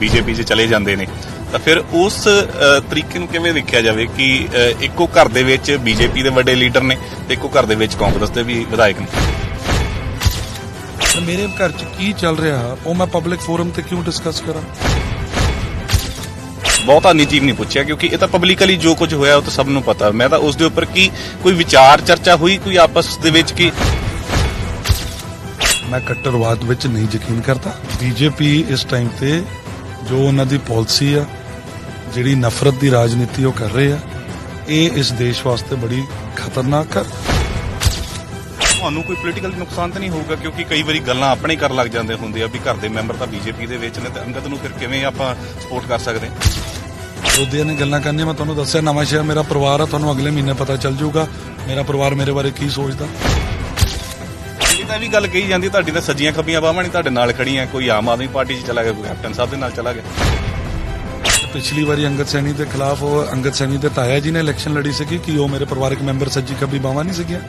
BJP 'ਚ ਚਲੇ ਜਾਂਦੇ ਨੇ ਤਾਂ ਫਿਰ ਉਸ ਤਰੀਕੇ ਨੂੰ ਕਿਵੇਂ ਦੇਖਿਆ ਜਾਵੇ ਕਿ ਇੱਕੋ ਘਰ ਦੇ ਵਿੱਚ ਬੀਜੇਪੀ ਦੇ ਵੱਡੇ ਲੀਡਰ ਨੇ ਤੇ ਇੱਕੋ ਘਰ ਦੇ ਵਿੱਚ ਕਾਂਗਰਸ ਦੇ ਵੀ ਵਿਧਾਇਕ ਨੇ। ਮੇਰੇ ਘਰ 'ਚ ਕੀ ਚੱਲ ਰਿਹਾ ਉਹ ਮੈਂ ਪਬਲਿਕ ਫੋਰਮ ਤੇ ਕਿਉਂ ਡਿਸਕਸ ਕਰਾਂ? ਬਹੁਤਾ ਨਿੱਜੀ ਨਹੀਂ ਪੁੱਛਿਆ ਕਿਉਂਕਿ ਇਹ ਤਾਂ ਪਬਲਿਕਲੀ ਜੋ ਕੁਝ ਹੋਇਆ ਉਹ ਤਾਂ ਸਭ ਨੂੰ ਪਤਾ। ਮੈਂ ਤਾਂ ਉਸ ਦੇ ਉੱਪਰ ਕੀ ਕੋਈ ਵਿਚਾਰ ਚਰਚਾ ਹੋਈ ਕੋਈ ਆਪਸ ਦੇ ਵਿੱਚ ਕੀ? ਮੈਂ ਕੱਟੜਵਾਦ ਵਿੱਚ ਨਹੀਂ ਯਕੀਨ ਕਰਦਾ। ਬੀਜੇਪੀ ਇਸ ਟਾਈਮ ਤੇ ਜੋ ਉਹਨਾਂ ਦੀ ਪਾਲਿਸੀ ਆ, ਜਿਹੜੀ ਨਫ਼ਰਤ ਦੀ ਰਾਜਨੀਤੀ ਉਹ ਕਰ ਰਹੇ ਆ, ਇਹ ਇਸ ਦੇਸ਼ ਵਾਸਤੇ ਬੜੀ ਖਤਰਨਾਕ ਹੈ। ਤੁਹਾਨੂੰ ਕੋਈ ਪੋਲੀਟੀਕਲ ਨੁਕਸਾਨ ਤਾਂ ਨਹੀਂ ਹੋਊਗਾ ਕਿਉਂਕਿ ਕਈ ਵਾਰੀ ਗੱਲਾਂ ਆਪਣੇ ਕਰ ਲੱਗ ਜਾਂਦੇ ਹੁੰਦੇ ਆ ਵੀ ਘਰ ਦੇ ਮੈਂਬਰ ਤਾਂ ਬੀਜੇਪੀ ਦੇ ਵਿੱਚ ਨੇ ਤੇ ਅੰਗਦ ਨੂੰ ਫਿਰ ਕਿਵੇਂ ਆਪਾਂ ਸਪੋਰਟ ਕਰ ਸਕਦੇ ਹਾਂ? ਵਿਰੋਧੀਆਂ ਨੇ ਗੱਲਾਂ ਕਰਨੀਆਂ। ਮੈਂ ਤੁਹਾਨੂੰ ਦੱਸਿਆ ਨਵਾਂ ਸ਼ਹਿਰ ਮੇਰਾ ਪਰਿਵਾਰ ਆ, ਤੁਹਾਨੂੰ ਅਗਲੇ ਮਹੀਨੇ ਪਤਾ ਚੱਲ ਜਾਊਗਾ ਮੇਰਾ ਪਰਿਵਾਰ ਮੇਰੇ ਬਾਰੇ ਕੀ ਸੋਚਦਾ। ਇਹ ਤਾਂ ਵੀ ਗੱਲ ਕਹੀ ਜਾਂਦੀ ਤੁਹਾਡੀ ਤਾਂ ਸੱਜੀਆਂ ਖੱਬੀਆਂ ਬਾਹਾਂ ਨਹੀਂ ਤੁਹਾਡੇ ਨਾਲ ਖੜੀਆਂ, ਕੋਈ ਆਮ ਆਦਮੀ ਪਾਰਟੀ 'ਚ ਚਲਾ ਗਿਆ, ਕੋਈ ਕੈਪਟਨ ਸਾਹਿਬ ਦੇ ਨਾਲ ਚਲਾ ਗਿਆ। ਪਿਛਲੀ ਵਾਰੀ ਅੰਗਦ ਸੈਣੀ ਦੇ ਖਿਲਾਫ ਅੰਗਦ ਸੈਣੀ ਦੇ ਤਾਇਆ ਜੀ ਨੇ ਇਲੈਕਸ਼ਨ ਲੜੀ ਸੀਗੀ ਕਿ ਉਹ ਮੇਰੇ ਪਰਿਵਾਰਕ ਮੈਂਬਰ ਸੱਜੀ ਖੱਬੀ ਬਾਹਾਂ ਨਹੀਂ ਸੀਗੀਆਂ।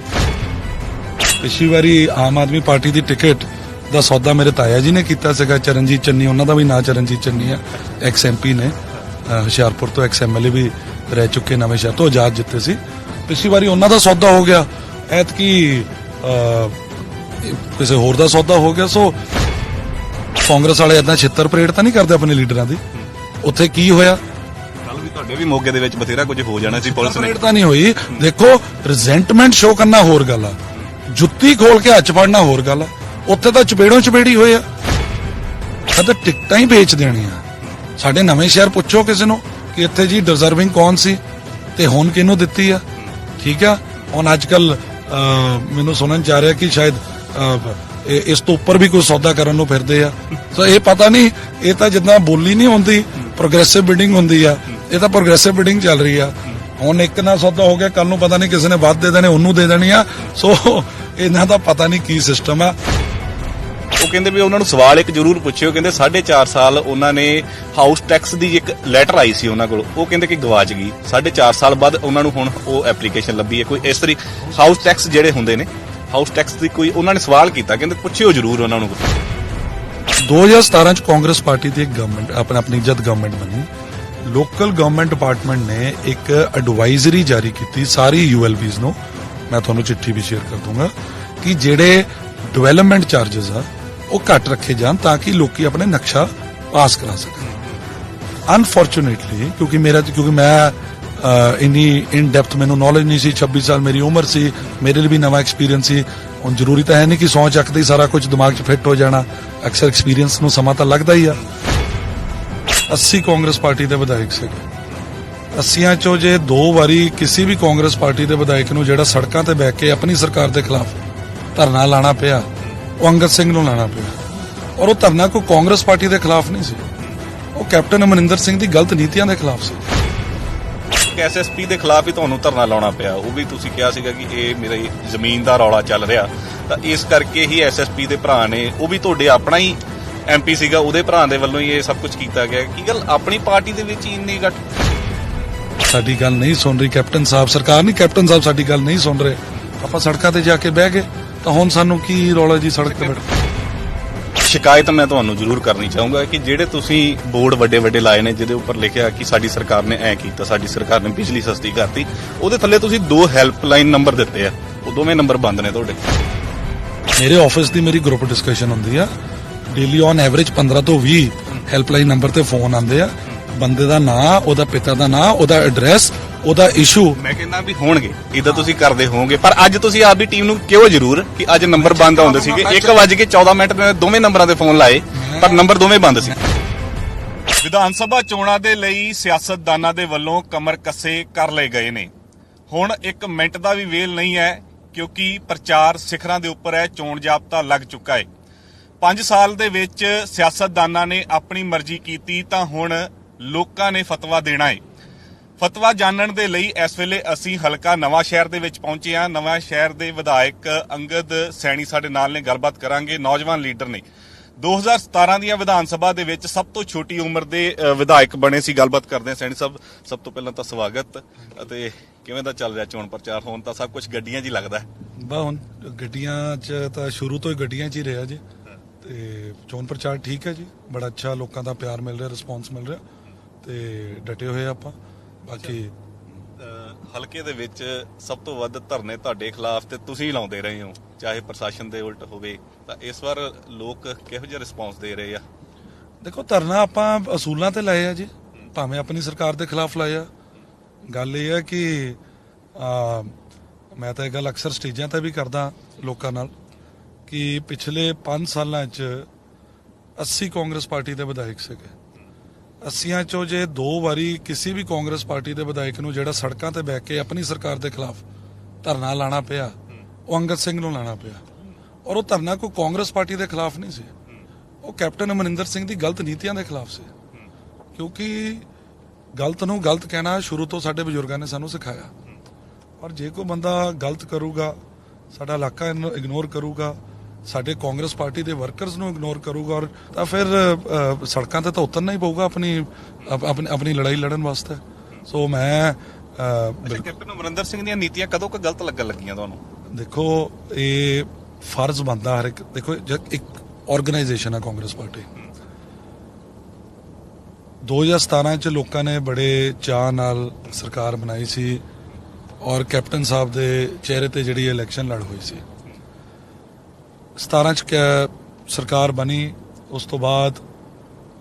ਪਿਛਲੀ ਵਾਰੀ ਆਮ ਆਦਮੀ ਪਾਰਟੀ ਦੀ ਟਿਕਟ ਦਾ ਸੌਦਾ ਮੇਰੇ ਤਾਇਆ ਜੀ ਨੇ ਕੀਤਾ ਸੀਗਾ, ਚਰਨਜੀਤ ਚੰਨੀ, ਉਹਨਾਂ ਦਾ ਵੀ ਨਾਂ ਚਰਨਜੀਤ ਚੰਨੀ ਆ, ਐਕਸ ਐਮਪੀ ਨੇ, ਹੁਸ਼ਿਆਰਪੁਰ ਤੋਂ ਐਕਸ ਐਮਐਲਏ ਵੀ ਰਹਿ ਚੁੱਕੇ, ਨਵੇਂ ਸ਼ਹਿਰ ਤੋਂ ਆਜ਼ਾਦ ਜਿੱਤੇ ਸੀ। ਪਿਛਲੀ ਵਾਰੀ ਉਹਨਾਂ ਦਾ ਸੌਦਾ ਹੋ ਗਿਆ, ਐਤਕੀ ਕਿਸੇ ਹੋਰ ਦਾ ਸੌਦਾ ਹੋ ਗਿਆ। ਸੋ ਕਾਂਗਰਸ ਵਾਲੇ ਏਦਾਂ ਛਿੱਤਰ ਪਰੇਡ ਤਾਂ ਨਹੀਂ ਕਰਦੇ ਆਪਣੇ ਲੀਡਰਾਂ ਦੀ। ਉੱਥੇ ਕੀ ਹੋਇਆ? ਕੱਲ ਵੀ ਤੁਹਾਡੇ ਵੀ ਮੋਗੇ ਦੇ ਵਿੱਚ ਬਥੇਰਾ ਕੁਝ ਹੋ ਜਾਣਾ ਸੀ, ਪੁਲਿਸ ਨੇ ਪਰੇਡ ਤਾਂ ਨਹੀਂ ਹੋਈ। ਦੇਖੋ, ਰਿਜ਼ੈਂਟਮੈਂਟ ਸ਼ੋ ਕਰਨਾ ਹੋਰ ਗੱਲ ਆ, ਜੁੱਤੀ ਖੋਲ ਕੇ ਹੱਥ ਫੜਨਾ ਹੋਰ ਗੱਲ ਆ। ਉੱਥੇ ਤਾਂ ਚਪੇੜੋਂ ਚਪੇੜੀ ਹੋਏ ਆ, ਤਾਂ ਟਿਕਟਾਂ ਹੀ ਵੇਚ ਦੇਣੀਆਂ। ਸਾਡੇ ਨਵੇਂ ਸ਼ਹਿਰ ਪੁੱਛੋ ਕਿਸੇ ਨੂੰ ਕਿ ਇੱਥੇ ਜੀ ਡਿਜ਼ਰਵਿੰਗ ਕੌਣ ਸੀ ਤੇ ਹੁਣ ਕਿਹਨੂੰ ਦਿੱਤੀ ਆ। ਠੀਕ ਆ, ਹੁਣ ਅੱਜ ਕੱਲ ਮੈਨੂੰ ਸੁਣਨ ਚ ਆ ਰਿਹਾ ਕਿ ਸ਼ਾਇਦ ਇਸ ਤੋਂ ਉੱਪਰ ਵੀ ਕੋਈ ਸੌਦਾ ਕਰਨ ਨੂੰ ਫਿਰਦੇ ਆ। ਸੋ ਇਹ ਪਤਾ ਨਹੀਂ, ਇਹ ਤਾਂ ਜਿੱਦਾਂ ਬੋਲੀ ਨਹੀਂ ਹੁੰਦੀ ਪ੍ਰੋਗਰੈਸਿਵ ਬਿਡਿੰਗ ਹੁੰਦੀ ਆ, ਇਹ ਤਾਂ ਪ੍ਰੋਗਰੈਸਿਵ ਬਿਡਿੰਗ ਚੱਲ ਰਹੀ ਆ। ਹੁਣ ਇੱਕ ਨਾਲ ਸੌਦਾ ਹੋ ਗਿਆ, ਕੱਲ ਨੂੰ ਪਤਾ ਨਹੀਂ ਕਿਸੇ ਨੇ ਵੱਧ ਦੇ ਦੇਣੇ, ਉਹਨੂੰ ਦੇ ਦੇਣੀ ਆ। ਸੋ ਇਹਨਾਂ ਦਾ ਪਤਾ ਨਹੀਂ ਕੀ ਸਿਸਟਮ ਆ। ਉਹ ਕਹਿੰਦੇ ਵੀ ਉਹਨਾਂ ਨੂੰ ਸਵਾਲ ਇੱਕ ਜ਼ਰੂਰ ਪੁੱਛਿਓ, ਕਹਿੰਦੇ 4.5 ਸਾਲ ਉਹਨਾਂ ਨੇ ਹਾਊਸ ਟੈਕਸ ਦੀ ਇੱਕ ਲੈਟਰ ਆਈ ਸੀ ਉਹਨਾਂ ਕੋਲ, ਉਹ ਕਹਿੰਦੇ ਕਿ ਗਵਾਚ ਗਈ। 4.5 ਸਾਲ ਬਾਅਦ ਉਹਨਾਂ ਨੂੰ ਹੁਣ ਉਹ ਐਪਲੀਕੇਸ਼ਨ ਲੱਭੀ ਹੈ। ਕੋਈ ਇਸ ਤਰੀਕੇ ਹਾਊਸ ਟੈਕਸ ਜਿਹੜੇ ਹੁੰਦੇ ਨੇ, ਹਾਊਸ ਟੈਕਸ ਦੀ ਕੋਈ ਉਹਨਾਂ ਨੇ ਸਵਾਲ ਕੀਤਾ, ਕਹਿੰਦੇ ਪੁੱਛਿਓ ਜ਼ਰੂਰ ਉਹਨਾਂ ਨੂੰ। 2017 ਚ ਕਾਂਗਰਸ ਪਾਰਟੀ ਦੀ ਇੱਕ ਗਵਰਨਮੈਂਟ ਆਪਣੀ ਜਦ ਗਵਰਨਮੈਂਟ ਬਣੀ, ਲੋਕਲ ਗਵਰਨਮੈਂਟ ਡਿਪਾਰਟਮੈਂਟ ਨੇ ਇੱਕ ਐਡਵਾਈਜ਼ਰੀ ਜਾਰੀ ਕੀਤੀ ਸਾਰੀ ਯੂਐਲਬੀਜ਼ ਨੂੰ, ਮੈਂ ਤੁਹਾਨੂੰ ਚਿੱਠੀ ਵੀ ਸ਼ੇਅਰ ਕਰ ਦੂੰਗਾ, ਕਿ ਜਿਹੜੇ ਡਿਵੈਲਪਮੈਂਟ ਚਾਰजेस ਆ ਉਹ ਘੱਟ ਰੱਖੇ ਜਾਣ ਤਾਂ ਕਿ ਲੋਕੀ ਆਪਣੇ ਨਕਸ਼ਾ ਪਾਸ ਕਰਾ ਸਕਣ। ਅਨਫੋਰਚੂਨੇਟਲੀ ਕਿਉਂਕਿ ਮੈਂ ਇੰਨੀ ਇਨ ਡੈਪਥ ਮੈਨੂੰ ਨੌਲੇਜ ਨਹੀਂ ਸੀ, 26 ਸਾਲ ਮੇਰੀ ਉਮਰ ਸੀ, ਮੇਰੇ ਲਈ ਵੀ ਨਵਾਂ ਐਕਸਪੀਰੀਅੰਸ ਸੀ। ਹੁਣ ਜ਼ਰੂਰੀ ਤਾਂ ਹੈ ਨਹੀਂ ਕਿ ਸੌਂ ਚੱਕਦੇ ਹੀ ਸਾਰਾ ਕੁਝ ਦਿਮਾਗ 'ਚ ਫਿੱਟ ਹੋ ਜਾਣਾ, ਅਕਸਰ ਐਕਸਪੀਰੀਅੰਸ ਨੂੰ ਸਮਾਂ ਤਾਂ ਲੱਗਦਾ ਹੀ ਆ। 80 ਕਾਂਗਰਸ ਪਾਰਟੀ ਦੇ ਵਿਧਾਇਕ ਸੀਗੇ। 80 ਚੋਂ ਜੇ 2 ਵਾਰੀ ਕਿਸੇ ਵੀ ਕਾਂਗਰਸ ਪਾਰਟੀ ਦੇ ਵਿਧਾਇਕ ਨੂੰ ਜਿਹੜਾ ਸੜਕਾਂ ਤੇ ਬਹਿ ਕੇ ਆਪਣੀ ਸਰਕਾਰ ਦੇ ਖਿਲਾਫ ਧਰਨਾ ਲਾਣਾ ਪਿਆ, ਉਹ ਅੰਗਦ ਸਿੰਘ ਨੂੰ ਲਾਣਾ ਪਿਆ। ਔਰ ਉਹ ਧਰਨਾ ਕੋਈ ਕਾਂਗਰਸ ਪਾਰਟੀ ਦੇ ਖਿਲਾਫ ਨਹੀਂ ਸੀ, ਉਹ ਕੈਪਟਨ ਅਮਰਿੰਦਰ ਸਿੰਘ ਦੀ ਗਲਤ ਨੀਤੀਆਂ ਦੇ ਖਿਲਾਫ ਸੀ। ਐਸਐਸਪੀ ਦੇ ਖਿਲਾਫ ਹੀ ਤੁਹਾਨੂੰ ਧਰਨਾ ਲਾਉਣਾ ਪਿਆ, ਉਹ ਵੀ ਤੁਸੀਂ ਕਿਹਾ ਸੀਗਾ ਕਿ ਇਹ ਮੇਰੀ ਜ਼ਮੀਨ ਦਾ ਰੌਲਾ ਚੱਲ ਰਿਹਾ, ਤਾਂ ਇਸ ਕਰਕੇ ਹੀ ਐਸਐਸਪੀ ਦੇ ਭਰਾ ਨੇ, ਉਹ ਵੀ ਤੁਹਾਡੇ ਆਪਣਾ ਹੀ ਐਮਪੀ ਸੀਗਾ, ਉਹਦੇ ਭਰਾ ਦੇ ਵੱਲੋਂ ਹੀ ਇਹ ਸਭ ਕੁਝ ਕੀਤਾ ਗਿਆ। ਕੀ ਗੱਲ ਆਪਣੀ ਪਾਰਟੀ ਦੇ ਵਿੱਚ ਹੀ ਇੰਨੀ ਗੱਟ? ਸਾਡੀ ਗੱਲ ਨਹੀਂ ਸੁਣ ਰਹੀ ਕੈਪਟਨ ਸਾਹਿਬ, ਸਰਕਾਰ ਨਹੀਂ, ਕੈਪਟਨ ਸਾਹਿਬ ਸਾਡੀ ਗੱਲ ਨਹੀਂ ਸੁਣ ਰਹੇ। ਆਪਾਂ ਸੜਕਾਂ ਤੇ ਜਾ ਕੇ ਬਹਿ ਗਏ ਤਾਂ ਹੁਣ ਸਾਨੂੰ ਕੀ ਰੌਲਾ ਜੀ ਸੜਕ ਤੇ ਬੈਠ। ਸ਼ਿਕਾਇਤ ਮੈਂ ਤੁਹਾਨੂੰ ਜ਼ਰੂਰ ਕਰਨੀ ਚਾਹੂੰਗਾ ਕਿ ਜਿਹੜੇ ਤੁਸੀਂ ਬੋਰਡ ਵੱਡੇ ਲਾਏ ਨੇ ਜਿਹਦੇ ਉੱਪਰ ਲਿਖਿਆ ਕਿ ਸਾਡੀ ਸਰਕਾਰ ਨੇ ਐ ਕੀਤਾ, ਸਾਡੀ ਸਰਕਾਰ ਨੇ ਬਿਜਲੀ ਸਸਤੀ ਕਰਤੀ, ਉਹਦੇ ਥੱਲੇ ਤੁਸੀਂ 2 ਹੈਲਪਲਾਈਨ ਨੰਬਰ ਦਿੱਤੇ ਆ, ਉਹ ਦੋਵੇਂ ਨੰਬਰ ਬੰਦ ਨੇ ਤੁਹਾਡੇ। ਮੇਰੇ ਆਫਿਸ ਦੀ ਮੇਰੀ ਗਰੁੱਪ ਡਿਸਕਸ਼ਨ ਹੁੰਦੀ ਆ, ਡੇਲੀ ਔਨ ਐਵਰੇਜ 15 ਤੋਂ 20 ਹੈਲਪਲਾਈਨ ਨੰਬਰ ਤੇ ਫੋਨ ਆਉਂਦੇ ਆ। ਬੰਦੇ ਦਾ ਨਾਂ, ਉਹਦਾ ਪਿਤਾ ਦਾ ਨਾਂ, ਉਹਦਾ ਐਡਰੈਸ, ਉਹਦਾ ਇਸ਼ੂ। ਮੈਂ ਕਹਿੰਦਾ ਵੀ ਹੋਣਗੇ, ਇਦਾਂ ਤੁਸੀਂ ਕਰਦੇ ਹੋਵੋਗੇ, ਪਰ ਅੱਜ ਤੁਸੀਂ ਆਪਦੀ ਟੀਮ ਨੂੰ ਕਿਉਂ ਜ਼ਰੂਰ ਕਿ ਅੱਜ ਨੰਬਰ ਬੰਦ ਆਉਂਦੇ ਸੀਗੇ, 1:14 ਨੇ ਦੋਵੇਂ ਨੰਬਰਾਂ ਦੇ ਫੋਨ ਲਾਏ ਪਰ ਨੰਬਰ ਦੋਵੇਂ ਬੰਦ ਸੀ। ਵਿਧਾਨ ਸਭਾ ਚੋਣਾਂ ਦੇ ਲਈ ਸਿਆਸਤਦਾਨਾਂ ਦੇ ਵੱਲੋਂ ਕਮਰ ਕੱਸੇ ਕਰ ਲਏ ਗਏ ਨੇ। ਹੁਣ 1 ਮਿੰਟ ਦਾ ਵੀ ਵੇਲ ਨਹੀਂ ਹੈ ਕਿਉਂਕਿ ਪ੍ਰਚਾਰ ਸਿਖਰਾਂ ਦੇ ਉੱਪਰ ਹੈ, ਚੋਣ ਜਾਬਤਾ ਲੱਗ ਚੁੱਕਾ ਹੈ। 5 ਸਾਲ ਦੇ ਵਿੱਚ ਸਿਆਸਤਦਾਨਾਂ ਨੇ ਆਪਣੀ ਮਰਜ਼ੀ ਕੀਤੀ ਤਾਂ ਹੁਣ ਲੋਕਾਂ ਨੇ ਫਤਵਾ ਦੇਣਾ ਹੈ। ਫਤਵਾ ਜਾਣਨ ਦੇ ਲਈ ਇਸ ਵੇਲੇ ਅਸੀਂ ਹਲਕਾ ਨਵਾਂ ਸ਼ਹਿਰ ਦੇ ਵਿੱਚ ਪਹੁੰਚੇ ਹਾਂ। ਨਵਾਂ ਸ਼ਹਿਰ ਦੇ ਵਿਧਾਇਕ ਅੰਗਦ ਸੈਣੀ ਸਾਡੇ ਨਾਲ ਨੇ, ਗੱਲਬਾਤ ਕਰਾਂਗੇ। ਨੌਜਵਾਨ ਲੀਡਰ ਨੇ, 2017 ਦੀਆਂ ਵਿਧਾਨ ਸਭਾ ਦੇ ਵਿੱਚ ਸਭ ਤੋਂ ਛੋਟੀ ਉਮਰ ਦੇ ਵਿਧਾਇਕ ਬਣੇ ਸੀ। ਗੱਲਬਾਤ ਕਰਦੇ ਹਾਂ ਸੈਣੀ ਸਾਹਿਬ, ਸਭ ਤੋਂ ਪਹਿਲਾਂ ਤਾਂ ਸਵਾਗਤ। ਅਤੇ ਕਿਵੇਂ ਦਾ ਚੱਲ ਰਿਹਾ ਚੋਣ ਪ੍ਰਚਾਰ? ਹੁਣ ਤਾਂ ਸਭ ਕੁਝ ਗੱਡੀਆਂ 'ਚ ਹੀ ਲੱਗਦਾ। ਹੁਣ ਗੱਡੀਆਂ 'ਚ ਤਾਂ ਸ਼ੁਰੂ ਤੋਂ ਹੀ ਗੱਡੀਆਂ 'ਚ ਹੀ ਰਿਹਾ ਜੀ। ਤੇ ਚੋਣ ਪ੍ਰਚਾਰ ਠੀਕ ਹੈ ਜੀ, ਬੜਾ ਅੱਛਾ ਲੋਕਾਂ ਦਾ ਪਿਆਰ ਮਿਲ ਰਿਹਾ, ਰਿਸਪੌਂਸ ਮਿਲ ਰਿਹਾ ਤੇ ਡਟੇ ਹੋਏ ਆਪਾਂ। ਬਾਕੀ ਹਲਕੇ ਦੇ ਵਿੱਚ ਸਭ ਤੋਂ ਵੱਧ ਧਰਨੇ ਤੁਹਾਡੇ ਖਿਲਾਫ ਤੇ ਤੁਸੀਂ ਲਾਉਂਦੇ ਰਹੇ ਹੋ, ਚਾਹੇ ਪ੍ਰਸ਼ਾਸਨ ਦੇ ਉਲਟ ਹੋਵੇ, ਤਾਂ ਇਸ ਵਾਰ ਲੋਕ ਕਿਹੋ ਜਿਹਾ ਰਿਸਪੌਂਸ ਦੇ ਰਹੇ ਆ? ਦੇਖੋ, ਧਰਨਾ ਆਪਾਂ ਅਸੂਲਾਂ ਤੇ ਲਾਏ ਆ ਜੀ, ਭਾਵੇਂ ਆਪਣੀ ਸਰਕਾਰ ਦੇ ਖਿਲਾਫ ਲਾਏ ਆ। ਗੱਲ ਇਹ ਹੈ ਕਿ ਮੈਂ ਤਾਂ ਇਹ ਗੱਲ ਅਕਸਰ ਸਟੇਜਾਂ ਤੇ ਵੀ ਕਰਦਾ ਲੋਕਾਂ ਨਾਲ ਕਿ ਪਿਛਲੇ 5 ਸਾਲਾਂ 'ਚ 80 ਕਾਂਗਰਸ ਪਾਰਟੀ ਦੇ ਵਿਧਾਇਕ ਸੀਗੇ। 80 ਚੋਂ ਜੇ 2 ਵਾਰੀ ਕਿਸੇ ਵੀ ਕਾਂਗਰਸ ਪਾਰਟੀ ਦੇ ਵਿਧਾਇਕ ਨੂੰ ਜਿਹੜਾ ਸੜਕਾਂ ਤੇ ਬਹਿ ਕੇ ਆਪਣੀ ਸਰਕਾਰ ਦੇ ਖਿਲਾਫ ਧਰਨਾ ਲਾਣਾ ਪਿਆ, ਉਹ ਅੰਗਦ ਸਿੰਘ ਨੂੰ ਲਾਣਾ ਪਿਆ। ਔਰ ਉਹ ਧਰਨਾ ਕੋਈ ਕਾਂਗਰਸ ਪਾਰਟੀ ਦੇ ਖਿਲਾਫ ਨਹੀਂ ਸੀ, ਉਹ ਕੈਪਟਨ ਅਮਰਿੰਦਰ ਸਿੰਘ ਦੀ ਗਲਤ ਨੀਤੀਆਂ ਦੇ ਖਿਲਾਫ ਸੀ। ਕਿਉਂਕਿ ਗਲਤ ਨੂੰ ਗਲਤ ਕਹਿਣਾ ਸ਼ੁਰੂ ਤੋਂ ਸਾਡੇ ਬਜ਼ੁਰਗਾਂ ਨੇ ਸਾਨੂੰ ਸਿਖਾਇਆ। ਔਰ ਜੇ ਕੋਈ ਬੰਦਾ ਗਲਤ ਕਰੂਗਾ, ਸਾਡਾ ਇਲਾਕਾ ਇਗਨੋਰ ਕਰੂਗਾ, ਸਾਡੇ ਕਾਂਗਰਸ ਪਾਰਟੀ ਦੇ ਵਰਕਰਸ ਨੂੰ ਇਗਨੋਰ ਕਰੂਗਾ, ਔਰ ਤਾਂ ਫਿਰ ਸੜਕਾਂ ਤੇ ਤਾਂ ਉਤਰਨਾ ਹੀ ਪਊਗਾ ਆਪਣੀ ਲੜਾਈ ਲੜਨ ਵਾਸਤੇ। ਸੋ ਮੈਂ ਕੈਪਟਨ ਅਮਰਿੰਦਰ ਸਿੰਘ ਦੀਆਂ ਨੀਤੀਆਂ ਕਦੋਂ ਕੁ ਗਲਤ ਲੱਗਣ ਲੱਗੀਆਂ ਤੁਹਾਨੂੰ? ਦੇਖੋ, ਇਹ ਫਰਜ਼ ਬਣਦਾ ਹਰ ਇੱਕ, ਦੇਖੋ ਇੱਕ ਆਰਗੇਨਾਈਜੇਸ਼ਨ ਹੈ ਕਾਂਗਰਸ ਪਾਰਟੀ। 2017 ਚ ਲੋਕਾਂ ਨੇ ਬੜੇ ਚਾਅ ਨਾਲ ਸਰਕਾਰ ਬਣਾਈ ਸੀ ਔਰ ਕੈਪਟਨ ਸਾਹਿਬ ਦੇ ਚਿਹਰੇ ਤੇ ਜਿਹੜੀ ਇਲੈਕਸ਼ਨ ਲੜ ਹੋਈ ਸੀ। 17 ਚ ਸਰਕਾਰ ਬਣੀ, ਉਸ ਤੋਂ ਬਾਅਦ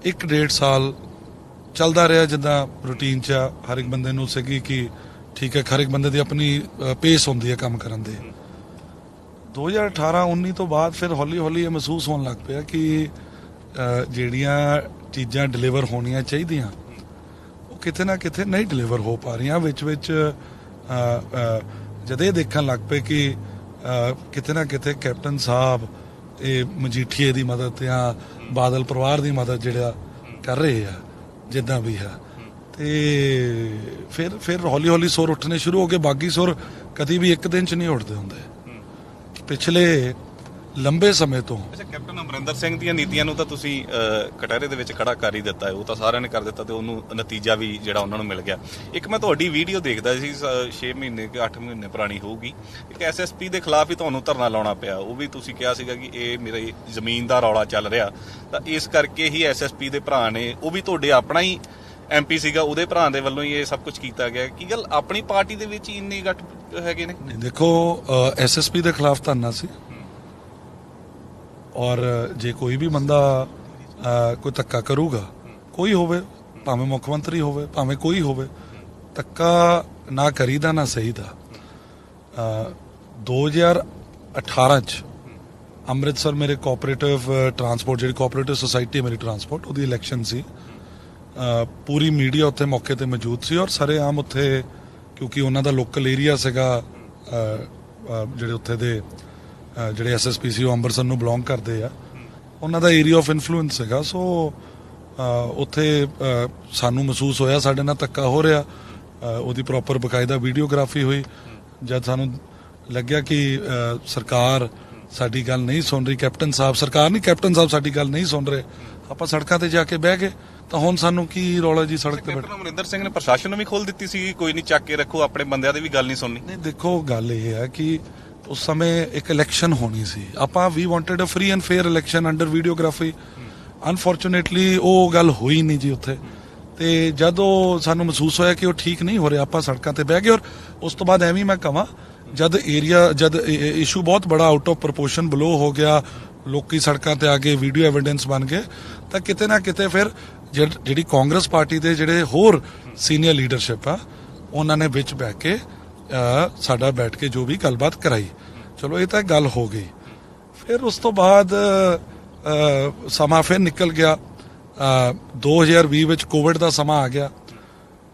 1.5 ਸਾਲ ਚੱਲਦਾ ਰਿਹਾ ਜਿੱਦਾਂ ਰੂਟੀਨ ਚ ਹਰ ਇੱਕ ਬੰਦੇ ਨੂੰ ਸੀਗੀ ਕਿ ਠੀਕ ਹੈ, ਹਰ ਇੱਕ ਬੰਦੇ ਦੀ ਆਪਣੀ ਪੇਸ ਹੁੰਦੀ ਹੈ ਕੰਮ ਕਰਨ ਦੀ। 2018-19 ਤੋਂ ਬਾਅਦ ਫਿਰ ਹੌਲੀ ਹੌਲੀ ਇਹ ਮਹਿਸੂਸ ਹੋਣ ਲੱਗ ਪਿਆ ਕਿ ਜਿਹੜੀਆਂ ਚੀਜ਼ਾਂ ਡਿਲੀਵਰ ਹੋਣੀਆਂ ਚਾਹੀਦੀਆਂ ਉਹ ਕਿਤੇ ਨਾ ਕਿਤੇ ਨਹੀਂ ਡਿਲੀਵਰ ਹੋ ਪਾ ਰਹੀਆਂ। ਵਿੱਚ ਜਦ ਇਹ ਦੇਖਣ ਲੱਗ ਪਏ ਕਿ ਕਿਤੇ ਨਾ ਕਿਤੇ ਕੈਪਟਨ ਸਾਹਿਬ ਇਹ ਮਜੀਠੀਏ ਦੀ ਮਦਦ ਜਾਂ ਬਾਦਲ ਪਰਿਵਾਰ ਦੀ ਮਦਦ ਜਿਹੜਾ ਕਰ ਰਹੇ ਆ ਜਿੱਦਾਂ ਵੀ ਹੈ, ਤੇ ਫਿਰ ਹੌਲੀ ਹੌਲੀ ਸੁਰ ਉੱਠਣੇ ਸ਼ੁਰੂ ਹੋ ਗਏ। ਬਾਗੀ ਸੁਰ ਕਦੀ ਵੀ ਇੱਕ ਦਿਨ ਚ ਨਹੀਂ ਉੱਠਦੇ ਹੁੰਦੇ। ਪਿਛਲੇ ਲੰਬੇ ਸਮੇਂ ਤੋਂ ਕੈਪਟਨ ਅਮਰਿੰਦਰ ਸਿੰਘ ਦੀਆਂ ਨੀਤੀਆਂ ਨੂੰ ਤਾਂ ਤੁਸੀਂ ਕਟਹਿਰੇ ਦੇ ਵਿੱਚ ਖੜਾ ਕਰ ਹੀ ਦਿੱਤਾ ਹੈ, ਉਹ ਤਾਂ ਸਾਰਿਆਂ ਨੇ ਕਰ ਦਿੱਤਾ ਤੇ ਉਹਨੂੰ ਨਤੀਜਾ ਵੀ ਜਿਹੜਾ ਉਹਨਾਂ ਨੂੰ ਮਿਲ ਗਿਆ। ਇੱਕ ਮੈਂ ਤੁਹਾਡੀ ਵੀਡੀਓ ਦੇਖਦਾ ਸੀ 6 ਮਹੀਨੇ ਕਿ 8 ਮਹੀਨੇ ਪੁਰਾਣੀ ਹੋਊਗੀ, ਇੱਕ ਐਸਐਸਪੀ ਦੇ ਖਿਲਾਫ ਹੀ ਤੁਹਾਨੂੰ ਧਰਨਾ ਲਾਉਣਾ ਪਿਆ। ਉਹ ਵੀ ਤੁਸੀਂ ਕਿਹਾ ਸੀਗਾ ਕਿ ਇਹ ਮੇਰੇ ਜ਼ਮੀਨ ਦਾ ਰੌਲਾ ਚੱਲ ਰਿਹਾ, ਤਾਂ ਇਸ ਕਰਕੇ ਹੀ ਐਸਐਸਪੀ ਦੇ ਭਰਾ ਨੇ, ਉਹ ਵੀ ਤੁਹਾਡੇ ਆਪਣਾ ਹੀ ਐਮਪੀ ਸੀਗਾ, ਉਹਦੇ ਭਰਾ ਦੇ ਵੱਲੋਂ ਹੀ ਇਹ ਸਭ ਕੁਝ ਕੀਤਾ ਗਿਆ। ਕੀ ਗੱਲ ਆਪਣੀ ਪਾਰਟੀ ਦੇ ਵਿੱਚ ਹੀ ਇੰਨੇ ਗੱਠ ਹੈਗੇ ਨੇ? ਦੇਖੋ, ਐਸਐਸਪੀ ਦੇ ਖਿਲਾਫ ਧਰਨਾ ਸੀ ਔਰ ਜੇ ਕੋਈ ਵੀ ਬੰਦਾ ਕੋਈ ਧੱਕਾ ਕਰੂਗਾ, ਕੋਈ ਹੋਵੇ, ਭਾਵੇਂ ਮੁੱਖ ਮੰਤਰੀ ਹੋਵੇ, ਭਾਵੇਂ ਕੋਈ ਹੋਵੇ, ਧੱਕਾ ਨਾ ਕਰੀਦਾ ਨਾ ਸਹੀਦਾ। 2018 ਚ ਅੰਮ੍ਰਿਤਸਰ ਮੇਰੇ ਕੋਆਪਰੇਟਿਵ ਟਰਾਂਸਪੋਰਟ, ਜਿਹੜੀ ਕੋਆਪਰੇਟਿਵ ਸੁਸਾਇਟੀ ਮੇਰੀ ਟਰਾਂਸਪੋਰਟ, ਉਹਦੀ ਇਲੈਕਸ਼ਨ ਸੀ। ਪੂਰੀ ਮੀਡੀਆ ਉੱਥੇ ਮੌਕੇ ਤੇ ਮੌਜੂਦ ਸੀ ਔਰ ਸਰੇਆਮ ਉੱਥੇ, ਕਿਉਂਕਿ ਉਹਨਾਂ ਦਾ ਲੋਕਲ ਏਰੀਆ ਸੀਗਾ, ਜਿਹੜੇ ਉੱਥੇ ਦੇ ਜਿਹੜੇ ਐਸਐਸਪੀ ਸੀ ਉਹ ਅੰਮ੍ਰਿਤਸਰ ਨੂੰ ਬਿਲੋਂਗ ਕਰਦੇ ਆ, ਉਹਨਾਂ ਦਾ ਏਰੀਆ ਆਫ ਇਨਫਲੂਐਂਸ ਸੀਗਾ। ਸੋ ਉੱਥੇ ਸਾਨੂੰ ਮਹਿਸੂਸ ਹੋਇਆ ਸਾਡੇ ਨਾਲ ਧੱਕਾ ਹੋ ਰਿਹਾ। ਉਹਦੀ ਪ੍ਰੋਪਰ ਬਕਾਇਦਾ ਵੀਡੀਓਗ੍ਰਾਫੀ ਹੋਈ। ਜਦ ਸਾਨੂੰ ਲੱਗਿਆ ਕਿ ਸਰਕਾਰ ਸਾਡੀ ਗੱਲ ਨਹੀਂ ਸੁਣ ਰਹੀ, ਕੈਪਟਨ ਸਾਹਿਬ ਸਾਡੀ ਗੱਲ ਨਹੀਂ ਸੁਣ ਰਹੇ, ਆਪਾਂ ਸੜਕਾਂ ਤੇ ਜਾ ਕੇ ਬਹਿ ਗਏ। ਤਾਂ ਹੁਣ ਸਾਨੂੰ ਕੀ ਰੌਲਾ ਜੀ ਸੜਕ ਤੇ ਕੈਪਟਨ ਅਮਰਿੰਦਰ ਸਿੰਘ ਨੇ ਪ੍ਰਸ਼ਾਸਨ ਨੂੰ ਵੀ ਖੋਲ ਦਿੱਤੀ ਸੀ, ਕੋਈ ਨਹੀਂ ਚੱਕ ਕੇ ਰੱਖੋ, ਆਪਣੇ ਬੰਦਿਆਂ ਦੀ ਵੀ ਗੱਲ ਨਹੀਂ ਸੁਣਨੀ। ਨਹੀਂ, ਦੇਖੋ ਗੱਲ ਇਹ ਹੈ ਕਿ ਉਸ ਸਮੇਂ ਇੱਕ ਇਲੈਕਸ਼ਨ ਹੋਣੀ ਸੀ, ਆਪਾਂ ਵੀ wanted a free and fair election under videography. Unfortunately ਉਹ ਗੱਲ ਹੋਈ ਨਹੀਂ ਜੀ ਉੱਥੇ। ਤੇ ਜਦੋਂ ਸਾਨੂੰ ਮਹਿਸੂਸ ਹੋਇਆ ਕਿ ਉਹ ਠੀਕ ਨਹੀਂ ਹੋ ਰਿਹਾ, ਆਪਾਂ ਸੜਕਾਂ ਤੇ ਬਹਿ ਗਏ। ਔਰ ਉਸ ਤੋਂ ਬਾਅਦ ਐਵੇਂ ਮੈਂ ਕਹਾਂ, ਜਦ ਇਸ਼ੂ ਬਹੁਤ ਬੜਾ ਆਊਟ ਆਫ ਪ੍ਰਪੋਰਸ਼ਨ ਬਲੋ ਹੋ ਗਿਆ, ਲੋਕੀ ਸੜਕਾਂ ਤੇ ਆ ਕੇ ਵੀਡੀਓ ਐਵੀਡੈਂਸ ਬਣ ਗਏ, ਤਾਂ ਕਿਤੇ ਨਾ ਕਿਤੇ ਫਿਰ ਜਿਹੜੀ ਕਾਂਗਰਸ ਪਾਰਟੀ ਦੇ ਜਿਹੜੇ ਹੋਰ ਸੀਨੀਅਰ ਲੀਡਰਸ਼ਿਪ ਆ, ਉਹਨਾਂ ਨੇ ਵਿੱਚ ਬਹਿ ਕੇ ਸਾਡਾ ਬੈਠ ਕੇ ਜੋ ਵੀ ਗੱਲਬਾਤ ਕਰਾਈ। ਚਲੋ, ਇਹ ਤਾਂ ਗੱਲ ਹੋ ਗਈ। ਫਿਰ ਉਸ ਤੋਂ ਬਾਅਦ ਸਮਾਂ ਫਿਰ ਨਿਕਲ ਗਿਆ। 2020 ਵਿੱਚ ਕੋਵਿਡ ਦਾ ਸਮਾਂ ਆ ਗਿਆ।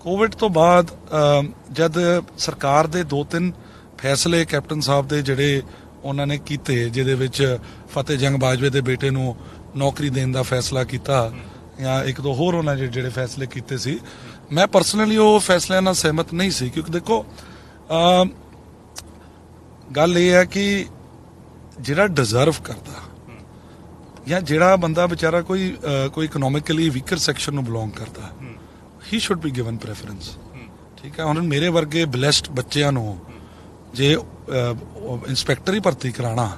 ਕੋਵਿਡ ਤੋਂ ਬਾਅਦ ਜਦ ਸਰਕਾਰ ਦੇ 2-3 ਫੈਸਲੇ ਕੈਪਟਨ ਸਾਹਿਬ ਦੇ ਜਿਹੜੇ ਉਹਨਾਂ ਨੇ ਕੀਤੇ, ਜਿਹਦੇ ਵਿੱਚ ਫਤਿਹ ਜੰਗ ਬਾਜਵੇ ਦੇ ਬੇਟੇ ਨੂੰ ਨੌਕਰੀ ਦੇਣ ਦਾ ਫੈਸਲਾ ਕੀਤਾ, ਜਾਂ 1-2 ਹੋਰ ਉਹਨਾਂ ਨੇ ਜਿਹੜੇ ਫੈਸਲੇ ਕੀਤੇ ਸੀ, ਮੈਂ ਪਰਸਨਲੀ ਉਹ ਫੈਸਲਿਆਂ ਨਾਲ ਸਹਿਮਤ ਨਹੀਂ ਸੀ। ਕਿਉਂਕਿ ਦੇਖੋ, ਗੱਲ ਇਹ ਹੈ ਕਿ ਜਿਹੜਾ ਡਿਜ਼ਰਵ ਕਰਦਾ, ਜਾਂ ਜਿਹੜਾ ਬੰਦਾ ਵਿਚਾਰਾ ਕੋਈ ਇਕਨੋਮਿਕਲੀ ਵੀਕਰ ਸੈਕਸ਼ਨ ਨੂੰ ਬਿਲੋਂਗ ਕਰਦਾ, ਹੀ ਸ਼ੁੱਡ ਬੀ ਗਿਵਨ ਪ੍ਰੈਫਰੈਂਸ। ਠੀਕ ਹੈ, ਹੁਣ ਮੇਰੇ ਵਰਗੇ ਬਲੈਸਡ ਬੱਚਿਆਂ ਨੂੰ ਜੇ ਇੰਸਪੈਕਟਰ ਹੀ ਭਰਤੀ ਕਰਾਣਾ,